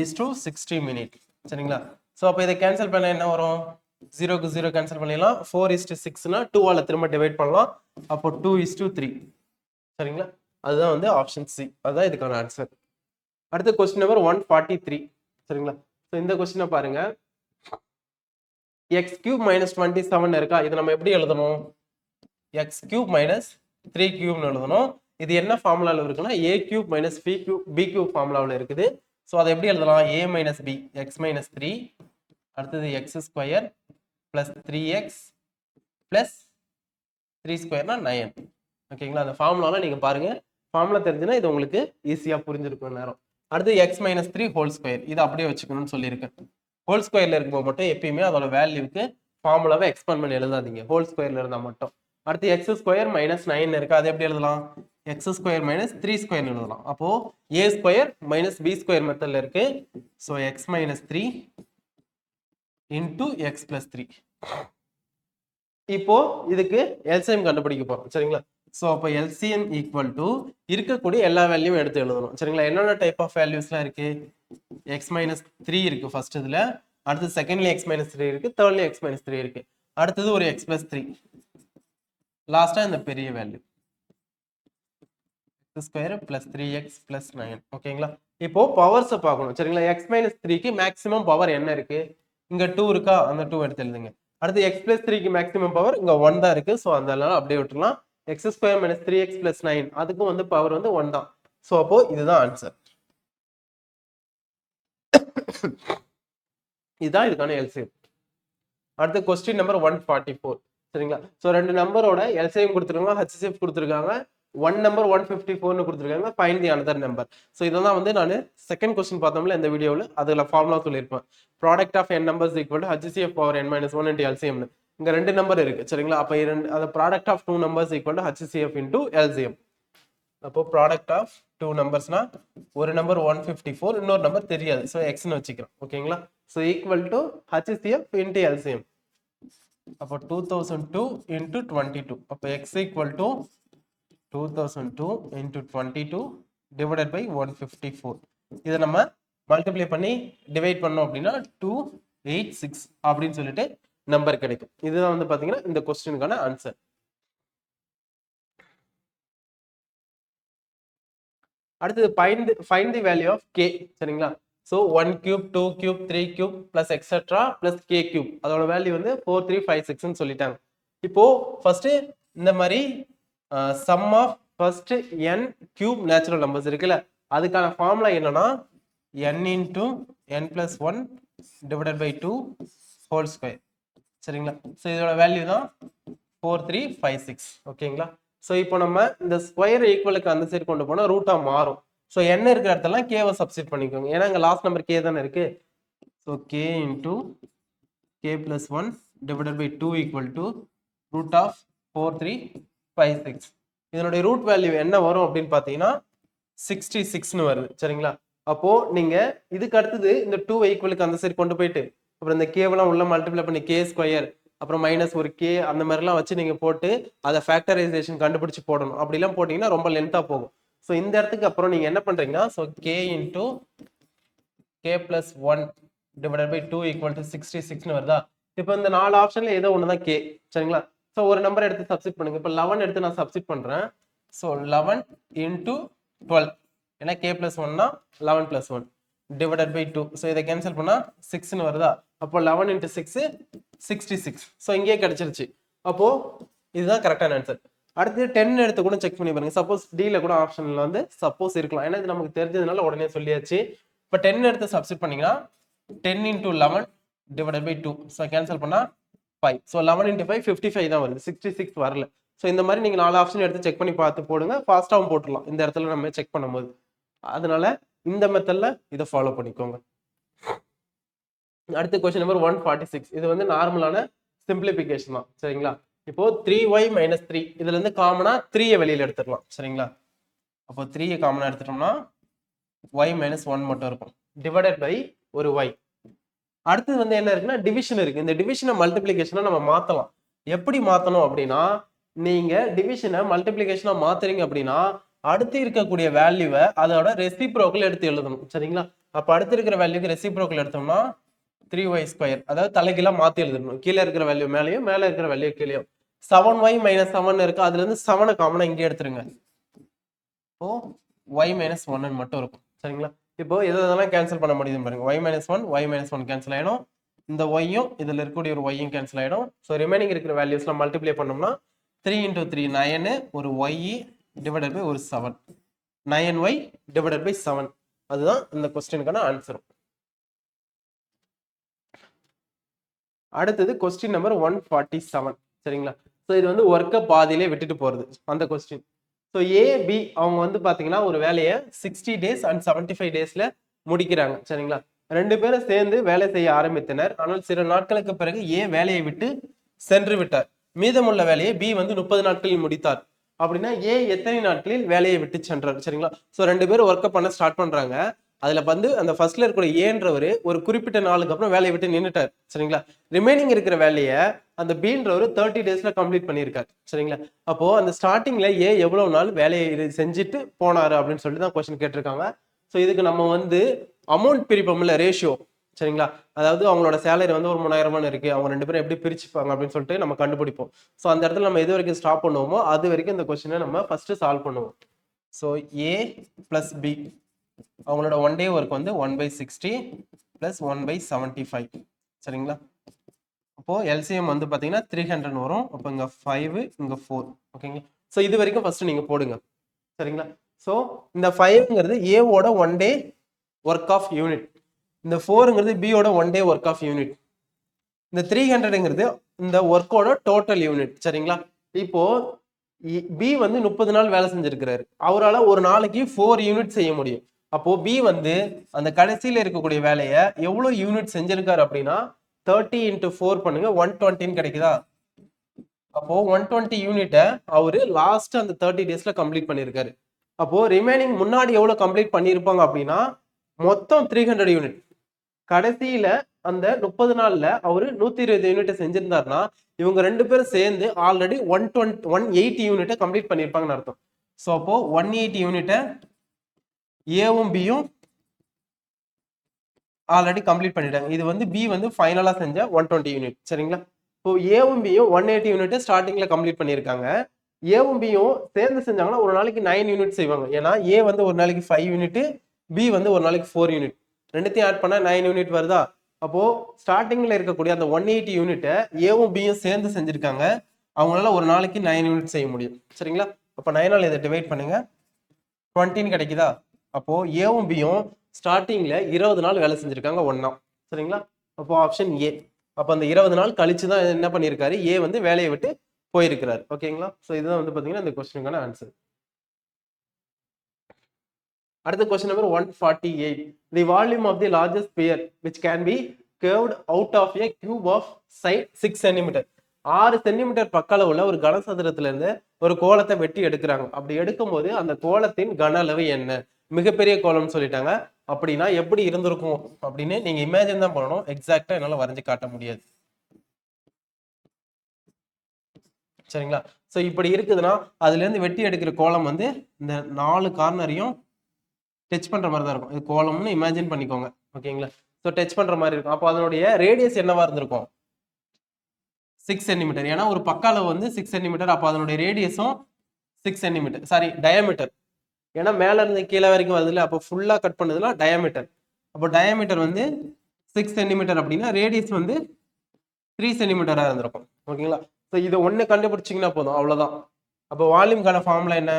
is to 60 minute. சரிங்களா? சோ அப்போ இதை கேன்சல் பண்ண என்ன வரும்? 0க்கு 0 கேன்சல் பண்ணிடலாம். 4:6னா 2ஆல திரும்ப டிவைட் பண்ணலாம். அப்போ 2:3. சரிங்களா? அதுதான் வந்து ஆப்ஷன் சி. அதுதான் இதுக்கான ஆன்சர். அடுத்த கொஸ்டின் நம்பர் 143. சரிங்களா? ஸோ இந்த கொஸ்டினை பாருங்க. x cube minus 27 இருக்கா? இதை நம்ம எப்படி எழுதணும்? x cube minus 3 cube எழுதணும். இது என்ன ஃபார்முலாவில் இருக்குன்னா a cube minus b cube ஃபார்முலாவில் இருக்குது. ஸோ அதை எப்படி எழுதலாம்? a minus b x minus 3, அடுத்தது x square plus 3x plus 3 ஸ்கொயர்னா 9. ஓகேங்களா? அந்த ஃபார்முலாவில் நீங்கள் பாருங்க. ஃபார்முலா தெரிஞ்சுன்னா இது உங்களுக்கு ஈஸியாக புரிஞ்சிருக்கும் நேரம். அடுத்து x minus 3 ஹோல் ஸ்கொயர், இதை அப்படியே வச்சுக்கணும்னு சொல்லியிருக்கேன். ஹோல் ஸ்கொயர்ல இருக்கும்போது மட்டும் எப்பயுமே அதோட வேல்யூக்கு ஃபார்முலாவை எக்ஸ்பேண்ட் பண்ணி எழுதாதீங்க, ஹோல் ஸ்கொயர்ல இருந்தால் மட்டும். அடுத்து எக்ஸ் ஸ்கொயர் மைனஸ் 9 இருக்கு, அது எப்படி எழுதலாம்? எக்ஸ் ஸ்கொயர் மைனஸ் 3 ஸ்கொயர் எழுதலாம். அப்போ ஏ ஸ்கொயர் மைனஸ் பி ஸ்கொயர் மெத்தட்ல இருக்கு. So X minus 3 into X plus 3. இப்போ இதுக்கு எல்சிஎம் கண்டுபிடிக்க போறோம். சரிங்களா? ஸோ அப்போ எல்சிஎம் ஈக்குவல் டு இருக்கக்கூடிய எல்லா வேல்யூவும் எடுத்து எழுதணும். சரிங்களா? என்னென்ன டைப் ஆஃப் வேல்யூஸ்லாம் இருக்கு? எக்ஸ் மைனஸ் 3 இருக்கு ஃபர்ஸ்ட் இதுல, அடுத்து செகண்ட்ல எக்ஸ் மைனஸ் 3 இருக்கு, தேர்ட்ல எக்ஸ் மைனஸ் 3 இருக்கு, அடுத்தது ஒரு எக்ஸ் பிளஸ் 3, லாஸ்டா இந்த பெரிய value X square plus 3x plus 9. ஓகேங்களா? இப்போ பவர்ஸை பார்க்கணும். சரிங்களா? எக்ஸ் மைனஸ் 3க்கு மேக்ஸிமம் பவர் என்ன இருக்கு? இங்க 2 இருக்கா? அந்த 2 எடுத்து எழுதுங்க. அடுத்து எக்ஸ் பிளஸ் 3க்கு மேக்ஸிமம் பவர் இங்க 1 தான் இருக்கு. ஸோ அதனால அப்படியே விட்டுலாம். X square minus 3x plus 9 அதுக்கும் வந்து பவர் வந்து 1 தான். ஸோ அப்போ இதுதான் ஆன்சர். இதுதான் இதுக்கான எல்சிஎம். அடுத்த கொஸ்டின் நம்பர் 144. சரிங்களா? ஸோ ரெண்டு நம்பரோட எல்சிஎம் கொடுத்துருக்காங்க, ஹெச்சிஎஃப் கொடுத்துருக்காங்க, ஒன் நம்பர் 154 கொடுத்துருக்காங்க, find the another number. So இதெல்லாம் வந்து நான் செகண்ட் கொஸ்டின் பார்த்தோம்ல இந்த வீடியோவில், அதில் ஃபார்முலா சொல்லியிருப்பேன். Product of n numbers equal to HCF power n minus 1 into எல்சிஎம்னு. இங்க ரெண்டு நம்பர் இருக்கு. சரிங்களா? அப்போ அந்த product of 2 numbers equal to HCF into LCM. அப்போ ப்ராடக்ட் ஆஃப் 2 நம்பர்ஸ்னா ஒரு நம்பர் 154, இன்னொரு நம்பர் தெரியாது, ஸோ எக்ஸ்னு வச்சுக்கிறோம். ஓகேங்களா? So equal to HCF into LCM. அப்போ 2002 இன்டு 22. அப்போ X equal to 2002 into 22 divided by 154. இதை நம்ம மல்டிப்ளை பண்ணி டிவைட் பண்ணோம் அப்படின்னா 286 அப்படின்னு சொல்லிட்டு நம்பர் கிடைக்கும். இதுதான் வந்து பாத்தீங்கன்னா இந்த கொஸ்டினுக்கான ஆன்சர். அடுத்தது find the value of k. சரிங்களா? So 1 cube 2 cube 3 cube plus etc plus k cube அதோட வேல்யூ வந்து 4 3 5 6ன்னு சொல்லிட்டாங்க. இப்போ ஃபர்ஸ்ட் இந்த மாதிரி sum of first n cube natural numbers இருக்குல்ல, அதுக்கான ஃபார்முலா என்னன்னா n into n plus 1 divided by 2 whole square. சரிங்களா? ஸோ இதோட வேல்யூ தான் 4 3 5 6. ஓகேங்களா? ஸோ இப்போ நம்ம இந்த ஸ்கொயர் ஈக்குவலுக்கு அந்த சைடு கொண்டு போனால் ரூட்டா மாறும். ஸோ என்ன இருக்கிற இடத்துலாம் கேவை சப்ஸ்டிட் பண்ணிக்கோங்க, ஏன்னா இங்கே லாஸ்ட் நம்பர் கே தானே இருக்கு. So K into K plus 1 divided by 2 equal to root of 4 3 5 6. இதனுடைய ரூட் வேல்யூ என்ன வரும் அப்படின்னு பார்த்தீங்கன்னா 66ன்னு வருது. சரிங்களா? அப்போ நீங்க இதுக்கு அடுத்தது இந்த 2 ஈக்குவலுக்கு அந்த சைடு கொண்டு போயிட்டு அப்புறம் இந்த கேவெல்லாம் உள்ள மல்டிப்ளை பண்ணி கே ஸ்கொயர் அப்புறம் மைனஸ் ஒரு கே அந்த மாதிரிலாம் வச்சு நீங்க போட்டு அதை ஃபேக்டரைசேஷன் கண்டுபிடிச்சு போடணும். அப்படிலாம் போட்டீங்கன்னா ரொம்ப லென்த்தா போகும். ஸோ இந்த இடத்துக்கு அப்புறம் நீங்க என்ன பண்றீங்கன்னா so K into K plus 1 divided by 2 equal to 66ன்னு வருதா? இப்போ இந்த 4 ஆப்ஷன்ல ஏதோ ஒன்று தான் கே. சரிங்களா? ஸோ ஒரு நம்பர் எடுத்து சப்ஸ்டிட் பண்ணுங்க. இப்போ 11 எடுத்து நான் சப்ஸ்டிட் பண்றேன். ஸோ 11 இன்டூ 12, ஏன்னா கே பிளஸ் 1னா 11 பிளஸ் 1 divided by 2. ஸோ இதை கேன்சல் பண்ணா 6ன்னு வருதா? அப்போ 11 into 6 66. ஸோ இங்கேயே கிடைச்சிருச்சு. அப்போ இதுதான் கரெக்டான ஆன்சர். அடுத்து 10 எடுத்து கூட செக் பண்ணி பாருங்க. சப்போஸ் டில கூட ஆப்ஷன்ல வந்து சப்போஸ் இருக்கலாம், ஏன்னா இது நமக்கு தெரிஞ்சதுனால உடனே சொல்லியாச்சு. இப்போ 10 எடுத்து சப்ஸ்டிட் பண்ணீங்கன்னா 10 into 11 divided by 2. So cancel பண்ணா 5. ஸோ 11 into 5 55 தான் வருது, 66 வரல. ஸோ இந்த மாதிரி நீங்க 4 ஆப்ஷன் எடுத்து செக் பண்ணி பார்த்து போடுங்க, ஃபாஸ்ட்டாகவும் போட்டுடலாம் இந்த இடத்துல நம்ம செக் பண்ணும்போது. அதனால இந்த மெத்தட்ல இதை ஃபாலோ பண்ணிக்கோங்க. அடுத்த கொஸ்டின் நம்பர் 146. இது வந்து நார்மலான சிம்பிளிபிகேஷன் தான். சரிங்களா? இப்போ 3y மைனஸ் 3 இதுல இருந்து காமனா 3 வெளியில எடுத்துக்கலாம். சரிங்களா? அப்போ 3 காமனா எடுத்துட்டோம்னா y மைனஸ் 1 மட்டும் இருக்கும், டிவைடட் பை ஒரு y. அடுத்தது வந்து என்ன இருக்குன்னா டிவிஷன் இருக்கு. இந்த டிவிஷனை மல்டிபிளிகேஷனை நம்ம மாத்தலாம். எப்படி மாத்தணும் அப்படின்னா, நீங்க டிவிஷனை மல்டிபிளிகேஷனா மாத்துறீங்க அப்படின்னா அடுத்து இருக்கக்கூடிய வேல்யூவை அதோட ரெசிப்ரோக்கல் எடுத்து எழுதணும். சரிங்களா? அப்ப அடுத்து இருக்கிற வேல்யூக்கு ரெசிப்ரோக்கல் எடுத்தோம்னா 3y². அதாவது தலைகீழா மாத்தி எழுதணும். கீழே இருக்கிற வேல்யூ மேலேயும் மேலே இருக்கிற வேல்யூ கீழேயும். 7y - 7 இருக்கு. அதுல இருந்து 7 காமனா இங்கே எடுத்துருங்க. இப்போ y - 1 மட்டும் இருக்கும். சரிங்களா? இப்போ எதெல்லாம் கேன்சல் பண்ண முடியுதுன்னு பாருங்க. y - 1 y - 1 கேன்சல் ஆயிடும். இந்த y-யும் இதுல இருக்கக்கூடிய ஒரு y-யும் கேன்சல் ஆயிடும். ஸோ ரிமைனிங் இருக்கிற வேல்யூஸ்லாம் மல்டிப்ளை பண்ணோம்னா 3 × 3 9 ஒரு y டிவைடட் பை ஒரு 7. 9y divided by 7. அதுதான் இந்த கொஸ்டினுக்கான ஆன்சர். அடுத்தது கொஸ்டின் நம்பர் 147. சரிங்களா? ஸோ இது வந்து ஒர்க்கை பாதியிலே விட்டுட்டு போறது அந்த கொஸ்டின். ஸோ ஏபி அவங்க வந்து பாத்தீங்கன்னா ஒரு வேலையை 60 days and 75 daysல முடிக்கிறாங்க. சரிங்களா? ரெண்டு பேரும் சேர்ந்து வேலை செய்ய ஆரம்பித்தனர். ஆனால் சில நாட்களுக்கு பிறகு ஏ வேலையை விட்டு சென்று விட்டார். மீதமுள்ள வேலையை பி வந்து 30 நாட்களில் முடித்தார். அப்படின்னா ஏ எத்தனை நாட்களில் வேலையை விட்டு சென்றார்? சரிங்களா? ஸோ ரெண்டு பேரும் ஒர்க்கை பண்ண ஸ்டார்ட் பண்றாங்க. அதுல வந்து அந்த ஃபர்ஸ்ட்ல இருக்கிற ஏன்றவர் ஒரு குறிப்பிட்ட நாளுக்கு அப்புறம் வேலையை விட்டு நின்றுட்டார். சரிங்களா? ரிமைனிங் இருக்கிற வேலையை அந்த பீன்றவர் 30 daysல கம்ப்ளீட் பண்ணியிருக்காரு. சரிங்களா? அப்போ அந்த ஸ்டார்டிங்ல ஏ எவ்வளவு நாள் வேலையை செஞ்சுட்டு போனாரு அப்படின்னு சொல்லிட்டு தான் கொஸ்டின் கேட்டிருக்காங்க. ஸோ இதுக்கு நம்ம வந்து அமௌண்ட் பிரிப்போம்ல, ரேஷியோ. சரிங்களா? அதாவது அவங்களோட சேலரி வந்து ஒரு 3000 இருக்கு. அவங்க ரெண்டு பேரும் எப்படி பிரிச்சுப்பாங்க அப்படின்னு சொல்லிட்டு நம்ம கண்டுபிடிப்போம். ஸோ அந்த இடத்துல நம்ம எது வரைக்கும் ஸ்டாப் பண்ணுவோமோ அது வரைக்கும் இந்த கொஸ்டினை நம்ம ஃபர்ஸ்ட் சால்வ் பண்ணுவோம். ஸோ ஏ பிளஸ் பி அவங்களோட 1 day ஒர்க் வந்து 1/60 பிளஸ் 1/75. சரிங்களா? அப்போ எல்சிஎம் வந்து பாத்தீங்கன்னா 300 வரும். அப்போ இங்க 5 இங்க 4. ஓகேங்களா? ஸோ இது வரைக்கும் ஃபர்ஸ்ட் நீங்க போடுங்க. சரிங்களா? ஸோ இந்த 5ங்கிறது ஏவோட 1 day ஒர்க் ஆஃப் யூனிட். இந்த 4ங்கிறது பியோட 1 day ஒர்க் ஆஃப் யூனிட். இந்த 300ங்கிறது இந்த ஒர்க்கோட டோட்டல் யூனிட். சரிங்களா? இப்போ பி வந்து 30 நாள் வேலை செஞ்சிருக்கிறாரு. அவரால் ஒரு நாளைக்கு 4 யூனிட் செய்ய முடியும். அப்போ பி வந்து அந்த கடைசியில இருக்கக்கூடிய வேலையை எவ்வளவு யூனிட் செஞ்சிருக்காரு அப்படின்னா 30 × 4 பண்ணுங்க, 120 கிடைக்குதா? அப்போ 120 யூனிட்டை அவரு லாஸ்ட் அந்த 30 daysல கம்ப்ளீட் பண்ணியிருக்காரு. அப்போ ரிமைனிங் முன்னாடி எவ்வளவு கம்ப்ளீட் பண்ணியிருப்பாங்க அப்படின்னா மொத்தம் 300 யூனிட். கடைசியில அந்த 30 நாள்ல அவரு 120 யூனிட் செஞ்சிருந்தாருன்னா இவங்க ரெண்டு பேரும் சேர்ந்து ஆல்ரெடி 180 யூனிட்டை கம்ப்ளீட் பண்ணியிருப்பாங்கன்னு அர்த்தம். ஸோ அப்போ 180 யூனிட்டை ஏவும் பியும் ஆல்ரெடி கம்ப்ளீட் பண்ணிட்டாங்க. இது வந்து பி வந்து ஃபைனலா செஞ்ச 120 யூனிட். சரிங்களா? இப்போ ஏவும் பியும் 180 யூனிட் ஸ்டார்டிங்ல கம்ப்ளீட் பண்ணியிருக்காங்க. ஏவும் பியும் சேர்ந்து செஞ்சாங்கன்னா ஒரு நாளைக்கு 9 யூனிட் செய்வாங்க. ஏன்னா ஏ வந்து ஒரு நாளைக்கு 5 யூனிட், பி வந்து ஒரு நாளைக்கு 4 யூனிட். ரெண்டுத்தையும் ஆட் பண்ணா 9 யூனிட் வருதா? அப்போ ஸ்டார்டிங்ல இருக்கக்கூடிய அந்த 180 யூனிட்டை ஏவும் பியும் சேர்ந்து செஞ்சிருக்காங்க. அவங்களால ஒரு நாளைக்கு 9 யூனிட் செய்ய முடியும். சரிங்களா? அப்போ 9ஆல் இதை டிவைட் பண்ணுங்க, 20 கிடைக்குதா? அப்போ ஏவும் பியும் ஸ்டார்டிங்ல 20 நாள் வேலை செஞ்சிருக்காங்க ஒண்ணா. சரிங்களா? அப்போ ஆப்ஷன் ஏ. அப்போ அந்த 20 நாள் கழிச்சு தான் என்ன பண்ணியிருக்காரு, ஏ வந்து வேலையை விட்டு போயிருக்கிறாரு. ஓகேங்களா? ஸோ இதுதான் வந்து பாத்தீங்கன்னா இந்த கொஸ்டினுக்கான ஆன்சர். அடுத்த question number 148. The volume of the largest sphere which can be curved out of a cube of side 6 cm. 6 centimetre பக்க அளவுள்ள ஒரு கனசதுரத்துல இருந்து ஒரு கோலத்தை வெட்டி எடுக்கிறாங்க. அப்படி எடுக்கும்போது அந்த கோலத்தின் கன அளவு என்ன? மிகப்பெரிய கோலம்னு சொல்லிட்டாங்க. அப்படின்னா எப்படி இருந்திருக்கும் அப்படின்னு நீங்க இமேஜின் தான் பண்ணணும். எக்ஸாக்டா என்னால வரைஞ்சு காட்ட முடியாது. சரிங்களா? சோ இப்படி இருக்குதுன்னா அதுல இருந்து வெட்டி எடுக்கிற கோலம் வந்து இந்த 4 கார்னரையும் டச் பண்ற மாதிரி தான் இருக்கும். இது கோலம்னு இமேஜின் பண்ணிக்கோங்க. ஓகேங்களா? சோ டச் பண்ற மாதிரி இருக்கும். அப்போ அதனுடைய ரேடியஸ் என்னவா இருந்திருக்கும்? 6 சென்டிமீட்டர். ஏன்னா ஒரு பக்க அளவு வந்து 6 சென்டிமீட்டர். அப்போ அதனுடைய ரேடியஸும் 6 சென்டிமீட்டர். Sorry, diameter. ஏன்னா மேல இருந்து கீழே வரைக்கும் வருதுல, அப்போ ஃபுல்லா கட் பண்ணதுல டயாமீட்டர். அப்போ டயாமீட்டர் வந்து 6 சென்டிமீட்டர் அப்படின்னா ரேடியஸ் வந்து 3 சென்டிமீட்டரா இருந்திருக்கும். ஓகேங்களா? ஸோ இதை ஒன்று கண்டுபிடிச்சிங்கன்னா போதும், அவ்வளோதான். அப்போ வால்யூம்கான ஃபார்முலா என்ன?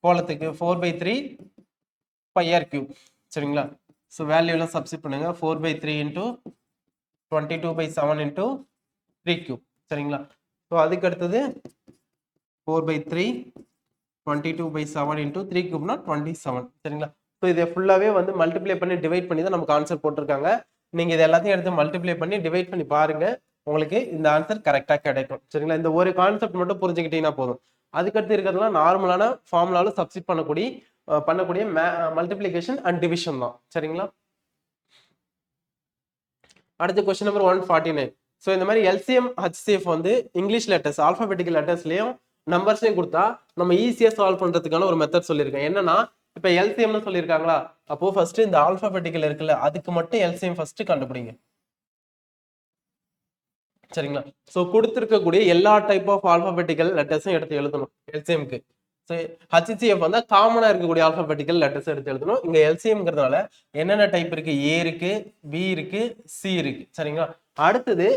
கோலத்துக்கு 4/3 πr3. சரிங்களா? ஸோ வேல்யூ எல்லாம் சப்ஸ்டிட் பண்ணுங்க. 4/3 × 22/7 × 3³ சரிங்களா? ஸோ அதுக்கு அடுத்தது 4/3 22/7 × 3³ 27. சரிங்களா? ஸோ இதை ஃபுல்லாவே வந்து மல்டிப்ளை பண்ணி டிவைட் பண்ணி தான் நமக்கு ஆன்சர் போட்டிருக்காங்க. நீங்க இது எல்லாத்தையும் எடுத்து மல்டிப்ளை பண்ணி டிவைட் பண்ணி பாருங்க, உங்களுக்கு இந்த ஆன்சர் கரெக்டா கிடைக்கும். சரிங்களா? இந்த ஒரு கான்செப்ட் மட்டும் புரிஞ்சுக்கிட்டீங்கன்னா போதும். அதுக்கடுத்து இருக்கிறதுலாம் நார்மலான ஃபார்முலால சப்ஸ்டிட் பண்ணக்கூடிய மல்டிப்ளிகேஷன் அண்ட் டிவிஷன் தான். சரிங்களா? அடுத்த கொஸ்டின் நம்பர் 149. ஸோ இந்த மாதிரி எல்சிஎம் ஹெச்சிஎஃப் வந்து இங்கிலீஷ் லெட்டர்ஸ் ஆல்பாபெட்டிக்கல் லெட்டர்ஸ்லயும் நம்பர்ஸ்லயும் கொடுத்தா நம்ம ஈஸியா சால்வ் பண்றதுக்கான ஒரு மெத்தட் சொல்லியிருக்கேன். என்னன்னா இப்ப எல்சிஎம்னு சொல்லியிருக்காங்களா, அப்போ ஃபர்ஸ்ட் இந்த ஆல்பாபெட்டிக்கல் இருக்குல்ல அதுக்கு மட்டும் எல்சிஎம் ஃபர்ஸ்ட் கண்டுபிடிங்க. சரிங்களா? ஸோ கொடுத்துருக்கக்கூடிய எல்லா டைப் ஆஃப் ஆல்பாபெட்டிக்கல் லெட்டர்ஸும் எடுத்து எழுதணும் எல்சிஎம்க்கு. ஸோ ஹச்சிஎஃப் வந்து காமனா இருக்கக்கூடிய ஆல்பாபெட்டிக்கல் லெட்டர்ஸ் எடுத்து எழுதணும். இங்க எல்சிஎம்ங்கிறதுனால என்னென்ன டைப் இருக்கு? ஏ இருக்கு, பி இருக்கு, சி இருக்கு. சரிங்களா? அடுத்தது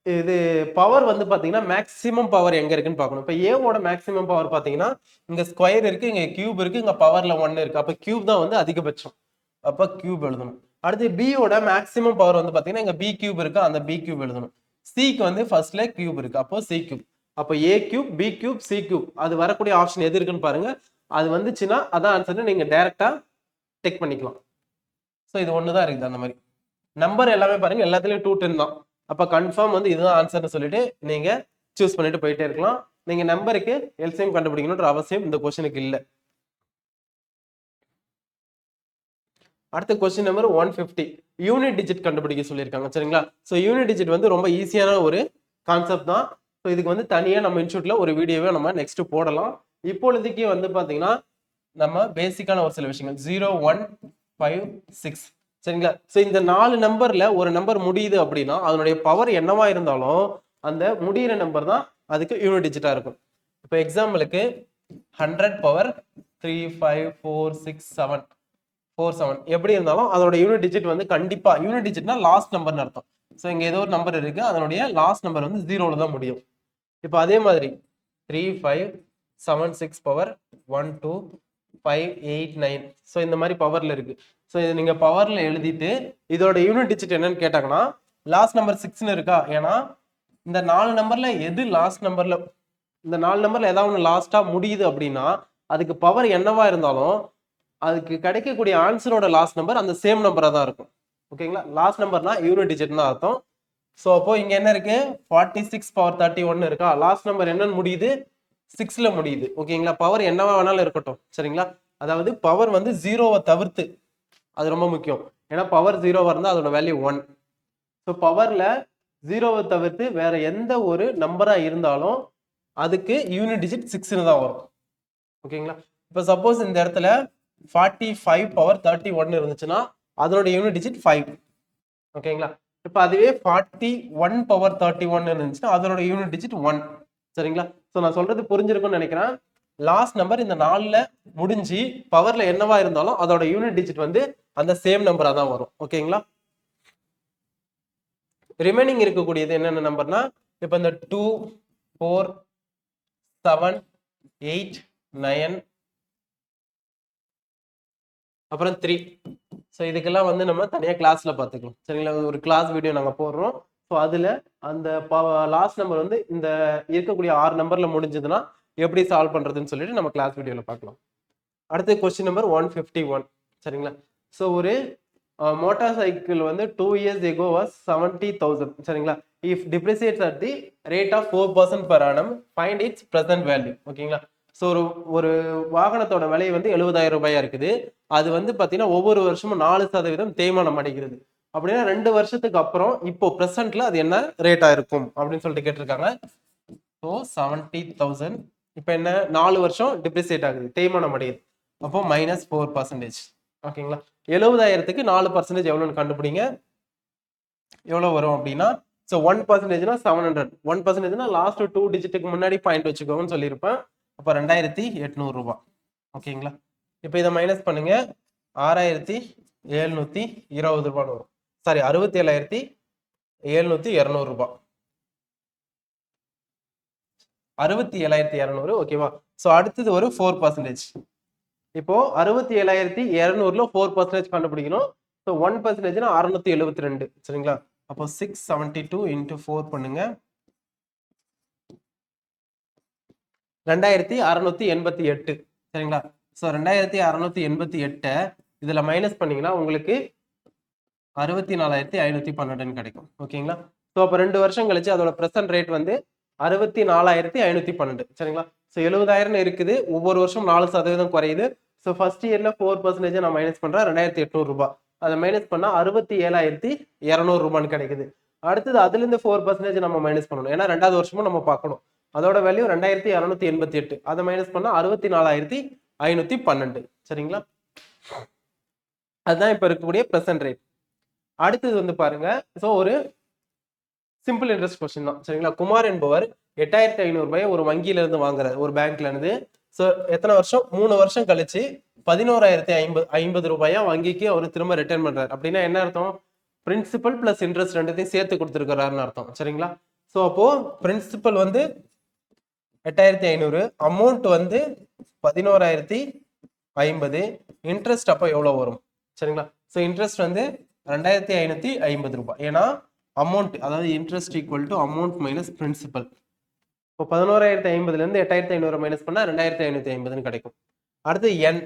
இது பவர் வந்து பாத்தீங்கன்னா மேக்ஸிமம் பவர் எங்க இருக்குன்னு பார்க்கணும். இப்போ ஏவோட மேக்ஸிமம் பவர் பாத்தீங்கன்னா இங்க ஸ்கொயர் இருக்கு, இங்க கியூப் இருக்கு, இங்க பவர்ல 1 இருக்கு. அப்ப கியூப் தான் வந்து அதிகபட்சம். அப்ப கியூப் எழுதணும். அடுத்து பியோட மேக்ஸிமம் பவர் வந்து பாத்தீங்கன்னா இங்க பி கியூப் இருக்கு, அந்த பி கியூப் எழுதணும். சிக்கு வந்து ஃபர்ஸ்ட்ல கியூப் இருக்கு, அப்போ சி கியூப். அப்போ a cube, b cube, c cube. அது வரக்கூடிய ஆப்ஷன் எது இருக்குன்னு பாருங்க. அது வந்துச்சுன்னா அதான் ஆன்சர், நீங்க டைரக்டா டெக் பண்ணிக்கலாம். ஸோ இது ஒண்ணுதான் இருக்குது. அந்த மாதிரி நம்பர் எல்லாமே பாருங்க, எல்லாத்துலயும் 2 10 தான். அப்ப கன்ஃபார்ம் வந்து இதுதான் ஆன்சர்னு சொல்லிட்டு நீங்க சூஸ் பண்ணிட்டு போயிட்டே இருக்கலாம். நீங்க நம்பருக்கு எல்சிஎம் கண்டுபிடிக்கணும்ன்ற அவசியம் இந்த கொஸ்டினுக்கு இல்ல. அடுத்த கொஸ்டின் நம்பர் 150 யூனிட் டிஜிட் கண்டுபிடிக்க சொல்லியிருக்காங்க. சரிங்களா? ஸோ யூனிட் டிஜிட் வந்து ரொம்ப ஈஸியான ஒரு கான்செப்ட் தான். ஸோ இதுக்கு வந்து தனியா நம்ம இன்ஸ்டியூட்ல ஒரு வீடியோவே நம்ம நெக்ஸ்ட் போடலாம். இப்பொழுதுக்கு வந்து பாத்தீங்கன்னா நம்ம பேசிக்கான ஒரு சில விஷயங்கள் 0 1 5 6. சரிங்களா? ஸோ இந்த 4 நம்பர்ல ஒரு நம்பர் முடியுது அப்படின்னா அதனுடைய பவர் என்னவா இருந்தாலும் அந்த முடிகிற நம்பர் தான் அதுக்கு யூனிட் டிஜிட்டா இருக்கும். இப்போ எக்ஸாம்பிளுக்கு 100 பவர் 3 5 4 6 7 4 7 எப்படி இருந்தாலும் அதோட யூனிட் டிஜிட் வந்து கண்டிப்பா யூனிட் டிஜிட்னா லாஸ்ட் நம்பர்னு அர்த்தம். ஸோ இங்க ஏதோ ஒரு நம்பர் இருக்கு, அதனுடைய லாஸ்ட் நம்பர் வந்து 0ல தான் முடியும். இப்போ அதே மாதிரி 3 5 7 6 பவர் 1 2 5 8 9. ஸோ இந்த மாதிரி பவர்ல இருக்கு. ஸோ இது நீங்க பவர்ல எழுதிட்டு இதோட யூனிட் டிஜிட் என்னன்னு கேட்டாங்கன்னா லாஸ்ட் நம்பர் 6ன்னு இருக்கா? ஏன்னா இந்த 4 நம்பர்ல எது லாஸ்ட் நம்பர்ல, இந்த 4 நம்பர்ல ஏதாவது ஒன்று லாஸ்டா முடியுது அப்படின்னா அதுக்கு பவர் என்னவா இருந்தாலும் அதுக்கு கிடைக்கக்கூடிய ஆன்சரோட லாஸ்ட் நம்பர் அந்த சேம் நம்பரா தான் இருக்கும். ஓகேங்களா? லாஸ்ட் நம்பர்னா யூனிட் டிஜிட் தான் அர்த்தம். ஸோ அப்போ இங்க என்ன இருக்கு? 46 பவர் 31 இருக்கா? லாஸ்ட் நம்பர் என்னன்னு முடியுது? 6ல முடியுது. ஓகேங்களா? பவர் என்னவா வேணாலும் இருக்கட்டும். சரிங்களா? அதாவது பவர் வந்து 0வை தவிர்த்து, அது ரொம்ப முக்கியம். ஏன்னா பவர் 0வா இருந்தா அதோட வேல்யூ 1. ஸோ பவர்ல 0வை தவிர்த்து வேற எந்த ஒரு நம்பரா இருந்தாலும் அதுக்கு யூனிட் டிஜிட் 6ன்னு தான் வரும். ஓகேங்களா? இப்போ சப்போஸ் இந்த இடத்துல 45 பவர் 31 இருந்துச்சுன்னா அதோட யூனிட் டிஜிட் 5. ஓகேங்களா? இப்போ அதுவே 41 பவர் 31 இருந்துச்சுன்னா அதோட யூனிட் டிஜிட் 1. சரிங்களா? ஸோ நான் சொல்றது புரிஞ்சிருக்கும்னு நினைக்கிறேன். லாஸ்ட் நம்பர் இந்த 4ல முடிஞ்சு பவர்ல என்னவா இருந்தாலும் அதோட யூனிட் டிஜிட் வந்து அந்த சேம் நம்பரா தான் வரும். ஓகேங்களா? ரிமைனிங் இருக்கக்கூடியது என்னென்ன நம்பர்னா இப்போ இந்த 2 4 7 8 9 அப்புறம் 3. ஸோ இதுக்கெல்லாம் வந்து நம்ம தனியாக கிளாஸ்ல பார்த்துக்கலாம். சரிங்களா? ஒரு கிளாஸ் வீடியோ நாங்கள் போடுறோம். ஸோ அதில் அந்த லாஸ்ட் நம்பர் வந்து இந்த இருக்கக்கூடிய 6 நம்பர்ல முடிஞ்சதுன்னா எப்படி சால்வ் பண்றதுன்னு சொல்லிட்டு நம்ம கிளாஸ் வீடியோவில் பார்க்கலாம். அடுத்து கொஸ்டின் நம்பர் 151. சரிங்களா? ஸோ ஒரு மோட்டார் சைக்கிள் வந்து 2 years ago was 70,000. சரிங்களா? If depreciates at the rate of 4% per annum, find its present value. ஓகேங்களா? ஸோ ஒரு வாகனத்தோட விலை வந்து 70,000 ரூபாயா இருக்குது. அது வந்து பாத்தீங்கன்னா ஒவ்வொரு வருஷமும் 4% தேய்மானம் அடைகிறது. அப்படின்னா 2 வருஷத்துக்கு அப்புறம் இப்போ பிரசன்ட்ல அது என்ன ரேட்டா இருக்கும் அப்படின்னு சொல்லிட்டு கேட்டிருக்காங்க. ஸோ 70,000 இப்போ என்ன 4 வருஷம் டிப்ரிசியேட் ஆகுது, தேய்மானம் அடையுது. அப்போ -4%. ஓகேங்களா? 70,000க்கு 4% எவ்வளோன்னு கண்டுபிடிங்க. எவ்வளோ வரும் அப்படின்னா ஸோ 1%னா 700. 1%னா லாஸ்ட் 2 டிஜிட்டுக்கு முன்னாடி பாயிண்ட் வச்சுக்கோங்கன்னு சொல்லியிருப்பேன். அப்போ 2,800 ரூபாய். ஓகேங்களா? இப்போ இதை மைனஸ் பண்ணுங்க. 6,720 ரூபான்னு வரும். சாரி, 67,720 ரூபாய். 67,200. ஓகேவா? ஸோ அடுத்தது ஒரு 4%. இப்போ 67,200ல 4% கண்டுபிடிக்கணும். ஸோ 1%னா 672. சரிங்களா? அப்போ 672 இன்டூ 4 பண்ணுங்க. 2,688. சரிங்களா? ஸோ 2,688 இதுல மைனஸ் பண்ணீங்கன்னா உங்களுக்கு 64,512 கிடைக்கும். ஓகேங்களா? ஸோ அப்போ 2 வருஷம் கழிச்சு அதோட பிரசன்ட் ரேட் வந்து 64,512. சரிங்களா? ஸோ 70,000 இருக்குது, ஒவ்வொரு வருஷம் 4% குறையுது. ஸோ ஃபர்ஸ்ட் இயர்ல 4% நான் மைனஸ் பண்றேன், 2,800 ரூபாய். அதை மைனஸ் பண்ணா 67,200 ரூபான்னு கிடைக்குது. அடுத்தது அதுல இருந்து 4% நம்ம மைனஸ் பண்ணணும், ஏன்னா 2வது வருஷமும் நம்ம பார்க்கணும். அதோட வேல்யூ 2,288. அதை மைனஸ் பண்ணா 64,512. சரிங்களா? அதுதான் இப்ப இருக்கக்கூடிய பிரசன்ட் ரேட். அடுத்தது வந்து பாருங்க, ஸோ ஒரு சிம்பிள் இன்ட்ரெஸ்ட் கொஸ்டின் தான் சரிங்களா. குமார் என்பவர் 8500 ரூபாயை ஒரு வங்கியில இருந்து வாங்குறாரு, ஒரு பேங்க்ல இருந்து. ஸோ எத்தனை வருஷம், 3 வருஷம் கழிச்சு 11,050 ரூபாயா வங்கிக்கு அவர் திரும்ப ரிட்டர்ன் பண்றாரு. அப்படின்னா என்ன அர்த்தம், பிரின்சிபல் பிளஸ் இன்ட்ரெஸ்ட் ரெண்டுத்தையும் சேர்த்து கொடுத்துருக்கிறாருன்னு அர்த்தம் சரிங்களா. ஸோ அப்போ பிரின்சிபல் வந்து 8500, அமௌண்ட் வந்து 11,050, இன்ட்ரெஸ்ட் அப்போ எவ்வளவு வரும் சரிங்களா. ஸோ இன்ட்ரெஸ்ட் வந்து 2,550 ரூபாய். ஏன்னா அமௌண்ட், அதாவது interest equal to amount minus principal. இப்போ 11,050 இருந்து 8,500 மைனஸ் பண்ணா 2,550 கிடைக்கும். அடுத்து n,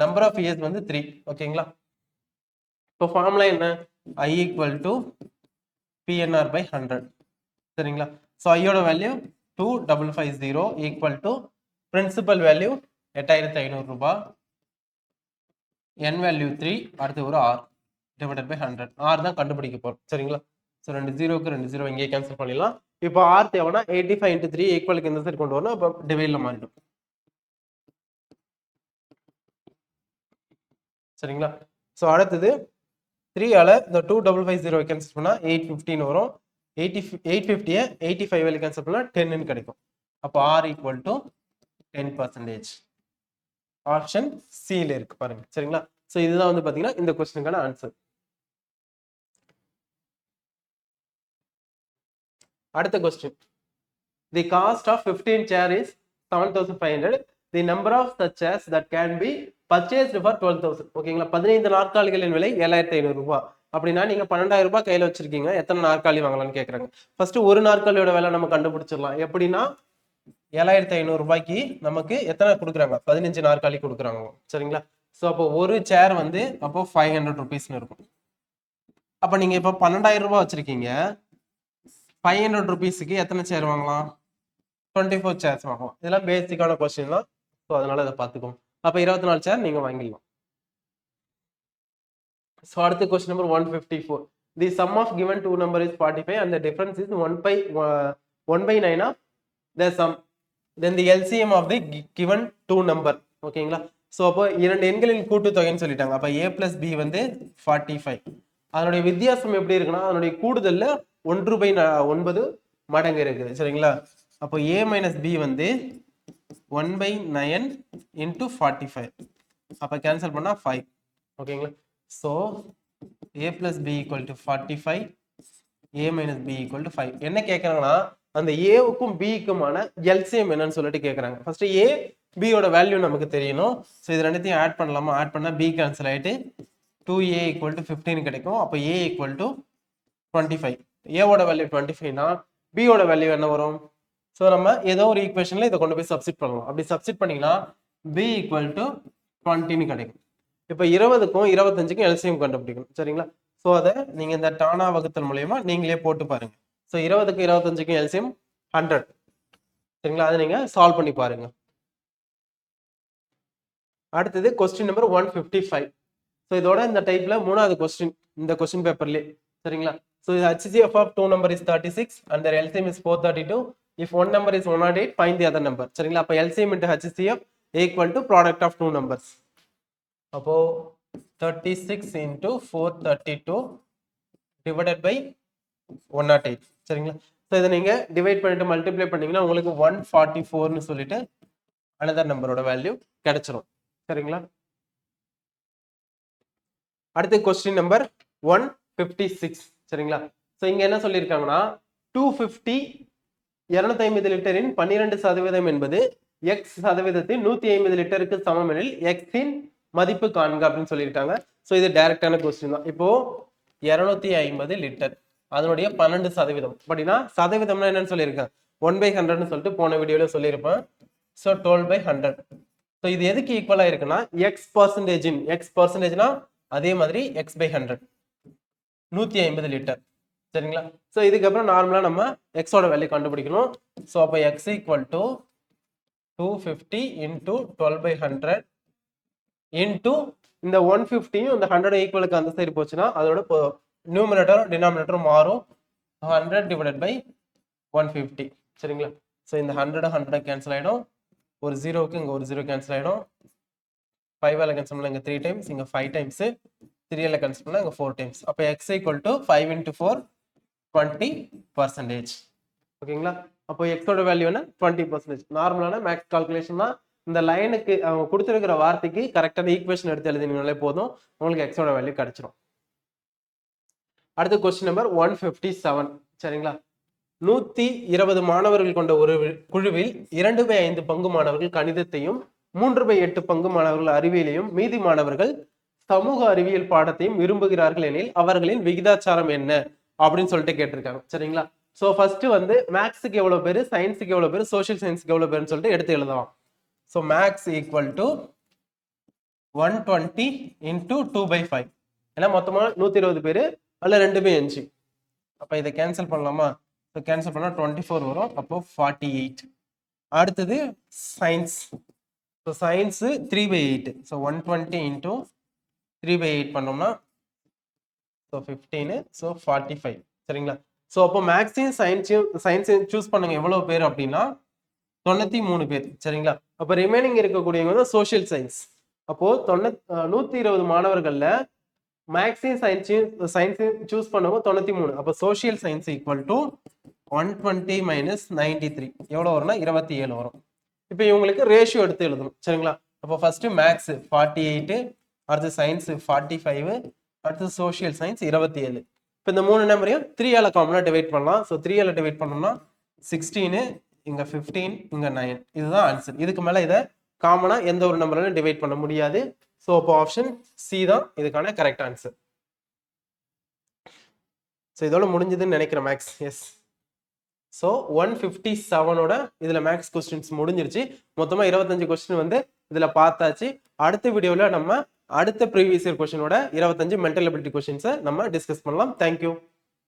நம்பர் ஆஃப் இயர்ஸ் வந்து 3 ஓகேங்களா. இப்போ ஃபார்முலா என்ன, i equal to PNR by 100 சரிங்களா. ஸோ ஐயோட value 2,550 equal to principal value 8,500 ரூபாய், n வேல்யூ 3, அடுத்து ஒரு r டிவைடட் பை 100. r தான் கண்டுபிடிக்க போறோம் சரிங்களா. ஸோ 2 0க்கு 2 0 இங்கே கேன்சல் பண்ணிடலாம். இப்போ r தேவைன்னா 85 into 3 ஈக்குவலுக்கு இந்த சைடு கொண்டு வரணும். அப்போ டிவைட்ல மாறிடும் சரிங்களா. ஸோ அடுத்தது 3 ஆல இந்த 2,550 கேன்சல் பண்ணா 815 வரும். 850 85 கேன்சல் பண்ணா 10 கிடைக்கும். அப்போ r ஈக்குவல் டு 10%. ஆப்ஷன் சில இருக்கு பாருங்க சரிங்களா. ஸோ இதுதான் வந்து பாத்தீங்கன்னா இந்த கொஸ்டினுக்கான ஆன்சர். அடுத்த question, the cost of 15 chair is 7,500. The number of such chairs that can be purchased for 12,000. ஓகேங்களா. 15 நாற்காலிகளின் விலை 7,500 ரூபாய். அப்படின்னா நீங்க 12,000 ரூபாய் கையில வச்சிருக்கீங்க, எத்தனை நாற்காலி வாங்கலாம்னு கேக்குறாங்க. ஃபர்ஸ்ட் ஒரு நாற்காலியோட விலை நம்ம கண்டுபிடிச்சிடலாம். எப்படின்னா 7,500 ரூபாய்க்கு நமக்கு எத்தனை கொடுக்குறாங்க, 15 நாற்காலி கொடுக்குறாங்க சரிங்களா. ஸோ அப்போ ஒரு சேர் வந்து அப்போ 500 ருபீஸ்னு இருக்கும். அப்ப நீங்க இப்போ 12,000 ரூபாய் வச்சிருக்கீங்க, 500 ருபீஸுக்கு எத்தனை சேர் வாங்கலாம், 24 சேர்ஸ் வாங்கலாம். இதெல்லாம் பேசிக்கான கொஸ்டின் தான். ஸோ அதனால அதை பார்த்துக்கோங்க. அப்ப 24 சேர் நீங்க வாங்கிடலாம். ஸோ அடுத்த question number 154. The sum of given two number is 45 and the difference is 1/9 of the sum. Then the LCM of the given two number. ஓகேங்களா. ஸோ அப்போ இரண்டு எண்களின் கூட்டுத்தொகைன்னு சொல்லிட்டாங்க. அப்ப a plus b வந்து 45. அதனுடைய வித்தியாசம் எப்படி இருக்குன்னா, அதனுடைய கூடுதல்ல 1/9 மடங்கு இருக்குது சரிங்களா. அப்போ a minus b வந்து 1/9 into 45. அப்ப கேன்சல் பண்ணா 5 ஓகேங்களா. So a plus b equal to 45, a minus b equal to 5. என்ன கேட்கறாங்கன்னா, அந்த ஏவுக்கும் பிக்குமான எல்சிஎம் என்னன்னு சொல்லிட்டு கேட்கறாங்க. ஃபர்ஸ்ட் ஏ பியோட வேல்யூ நமக்கு தெரியணும். ஸோ இது ரெண்டுத்தையும் ஆட் பண்ணலாமா, ஆட் பண்ணா b கேன்சல் ஆயிட்டு 2a equal to 15 கிடைக்கும். அப்போ a equal to 25. ஏவோட வேல்யூ 25னா பியோட வேல்யூ என்ன வரும். ஸோ நம்ம ஏதோ ஒரு ஈக்குவேஷன்ல இதை கொண்டு போய் சப்ஸ்டிட் பண்ணலாம். அப்படி சப்ஸ்டிட் பண்ணீங்கன்னா b equal to 20 கிடைக்கும். இப்போ 20க்கும் 25க்கும் எல்சிஎம் கண்டுபிடிக்கணும் சரிங்களா. ஸோ அதை நீங்க இந்த டானா வகுத்தல் மூலயமா நீங்களே போட்டு பாருங்க. ஸோ 20க்கும் 25க்கும் எல்சிஎம் 100 சரிங்களா. அதை நீங்க சால்வ் பண்ணி பாருங்க. அடுத்தது கொஸ்டின் நம்பர் 155. ஸோ இதோட இந்த டைப்ல மூணாவது கொஸ்டின் இந்த கொஸ்டின் பேப்பர்லயே சரிங்களா. ஸோ இது HCF of two number is 36 and their LCM is 432. If one number is 108, find the other number சரிங்களா. அப்போ LCM into HCF equal to product of two numbers. அப்போ 36 into 432 divided by 108 சரிங்களா. ஸோ இதை நீங்க டிவைட் பண்ணிட்டு மல்டிப்ளை பண்ணீங்கன்னா உங்களுக்கு 144ன்னு சொல்லிட்டு அனதர் நம்பரோட வேல்யூ கிடைச்சிரும் சரிங்களா. அடுத்து கொஸ்டின் நம்பர் 156 சரிங்களா. ஸோ இங்க என்ன சொல்லியிருக்காங்கன்னா, 250 லிட்டரின் 12% என்பது x சதவீதத்தின் 150 லிட்டருக்கு சமம் எனில் x இன் மதிப்பு காண்க அப்படின்னு சொல்லியிருக்காங்க. ஸோ இது டைரக்டான கொஸ்டின் தான். இப்போ 250 லிட்டர் அதனுடைய 12%. அப்படின்னா சதவீதம்னா என்னன்னு சொல்லியிருக்கேன், 1/100ன்னு சொல்லிட்டு போன வீடியோல சொல்லியிருப்பேன். ஸோ 12/100. ஸோ இது எதுக்கு ஈக்குவலா இருக்குன்னா எக்ஸ் பர்சன்டேஜ்னா அதே மாதிரி x/100 150 லிட்டர் சரிங்களா. ஸோ இதுக்கப்புறம் நார்மலா நம்ம எக்ஸோட வேல்யூ கண்டுபிடிக்கணும். ஸோ அப்போ x equal to 250 into 12/100 into இந்த 150யும் இந்த 100 ஈக்குவலுக்கு அந்த சைடு போச்சுன்னா அதோட நியூமரேட்டர் டினாமினேட்டர் மாறும். 100 divided by 150 சரிங்களா. ஸோ இந்த 100 கேன்சல் ஆயிடும். ஒரு ஜீரோவுக்கு இங்க ஒரு ஜீரோ கேன்சல் ஆயிடும். 5 கேன்சல் பண்ணா இங்க 3 டைம்ஸ், இங்க 5 டைம்ஸ், 3 கேன்சல் பண்ணா இங்க 4 டைம்ஸ். அப்ப x equal to 5 into 4 20%. ஓகேங்களா? அப்போ எக்ஸோட வேல்யூ என்ன 20%. நார்மலான மேக்ஸ் கால்குலேஷன் தான். இந்த லைனுக்கு அவங்க கொடுத்துருக்கிற வார்த்தைக்கு கரெக்டான ஈக்குவேஷன் எடுத்து எழுதினீங்களே போதும், உங்களுக்கு எக்ஸோட வேல்யூ கிடைச்சிடும். அடுத்த கொஸ்டின் நம்பர் 157. சரிங்களா? 120 மாணவர்கள் கொண்ட ஒரு குழுவில் 2/5 பங்கு மாணவர்கள் கணிதத்தையும் 3/8 பங்கு மாணவர்கள் அறிவியலையும் மீதி மாணவர்கள் சமூக அறிவியல் பாடத்தையும் விரும்புகிறார்கள் எனில் அவர்களின் விகிதாச்சாரம் என்ன அப்படின்னு சொல்லிட்டு கேட்டிருக்காங்க. சரிங்களா? சோ ஃபர்ஸ்ட் வந்து மேக்ஸுக்கு எவ்வளவு பேரு, சயின்ஸுக்கு எவ்வளவு பேரு, சோசியல் சயின்ஸ்க்கு எவ்வளவு பேருன்னு சொல்லிட்டு எடுத்து எழுதலாம். So max equal to 120 into 2/5. ஏன்னா மொத்தமா 120 பேரு, அதுல 2/5. அப்ப இதை கேன்சல் பண்ணலாமா? கேன்சல் பண்ணா 24 வரும். அப்போ 48. அடுத்தது science. So science 3/8. So 120 into 3/8 பண்ணோம்னா ஸோ 15. ஸோ 45. சரிங்களா? ஸோ அப்போ மேக்ஸையும் சயின்ஸையும் சூஸ் பண்ணுங்க எவ்வளவு பேர் அப்படின்னா 93 பேர். சரிங்களா? அப்போ ரிமைனிங் இருக்கக்கூடியவங்க வந்து சோசியல் சயின்ஸ். அப்போ 120 மாணவர்கள்ல மேக்ஸையும் சயின்ஸையும் சூஸ் பண்ணவங்க 93. அப்போ social science equal to 120 minus 93 எவ்வளவு வரும்னா 27 வரும். இப்போ இவங்களுக்கு ரேஷியோ எடுத்து எழுதணும். சரிங்களா? அப்போ ஃபர்ஸ்ட் மேக்ஸ் 48, அடுத்து சயின்ஸ் 45, அடுத்து சோசியல் சயின்ஸ் 27. இப்போ இந்த மூணு நம்பரையும் 3ஆல காமனா டிவைட் பண்ணலாம். ஸோ 3ஆல டிவைட் பண்ணோம்னா 16, இங்க 15, இங்க 9. இதுதான் ஆன்சர். இதுக்கு மேல இதை காமனா எந்த ஒரு நம்பராலும் டிவைட் பண்ண முடியாது. ஸோ அப்போ ஆப்ஷன் சி தான் இதுக்கான கரெக்ட் ஆன்சர். ஸோ இதோட முடிஞ்சதுன்னு நினைக்கிறேன் மேக்ஸ். எஸ். ஸோ 157ஓட இதுல மேக்ஸ் கொஸ்டின்ஸ் முடிஞ்சிருச்சு. மொத்தமா 25 கொஸ்டின் வந்து இதுல பார்த்தாச்சு. அடுத்த வீடியோல நம்ம அடுத்த ப்ரீவியஸ் இயர் கொஸ்டினோட 25 மென்டல் எபிலிட்டி கொஸ்டின்ஸை நம்ம டிஸ்கஸ் பண்ணலாம். தேங்க்யூ.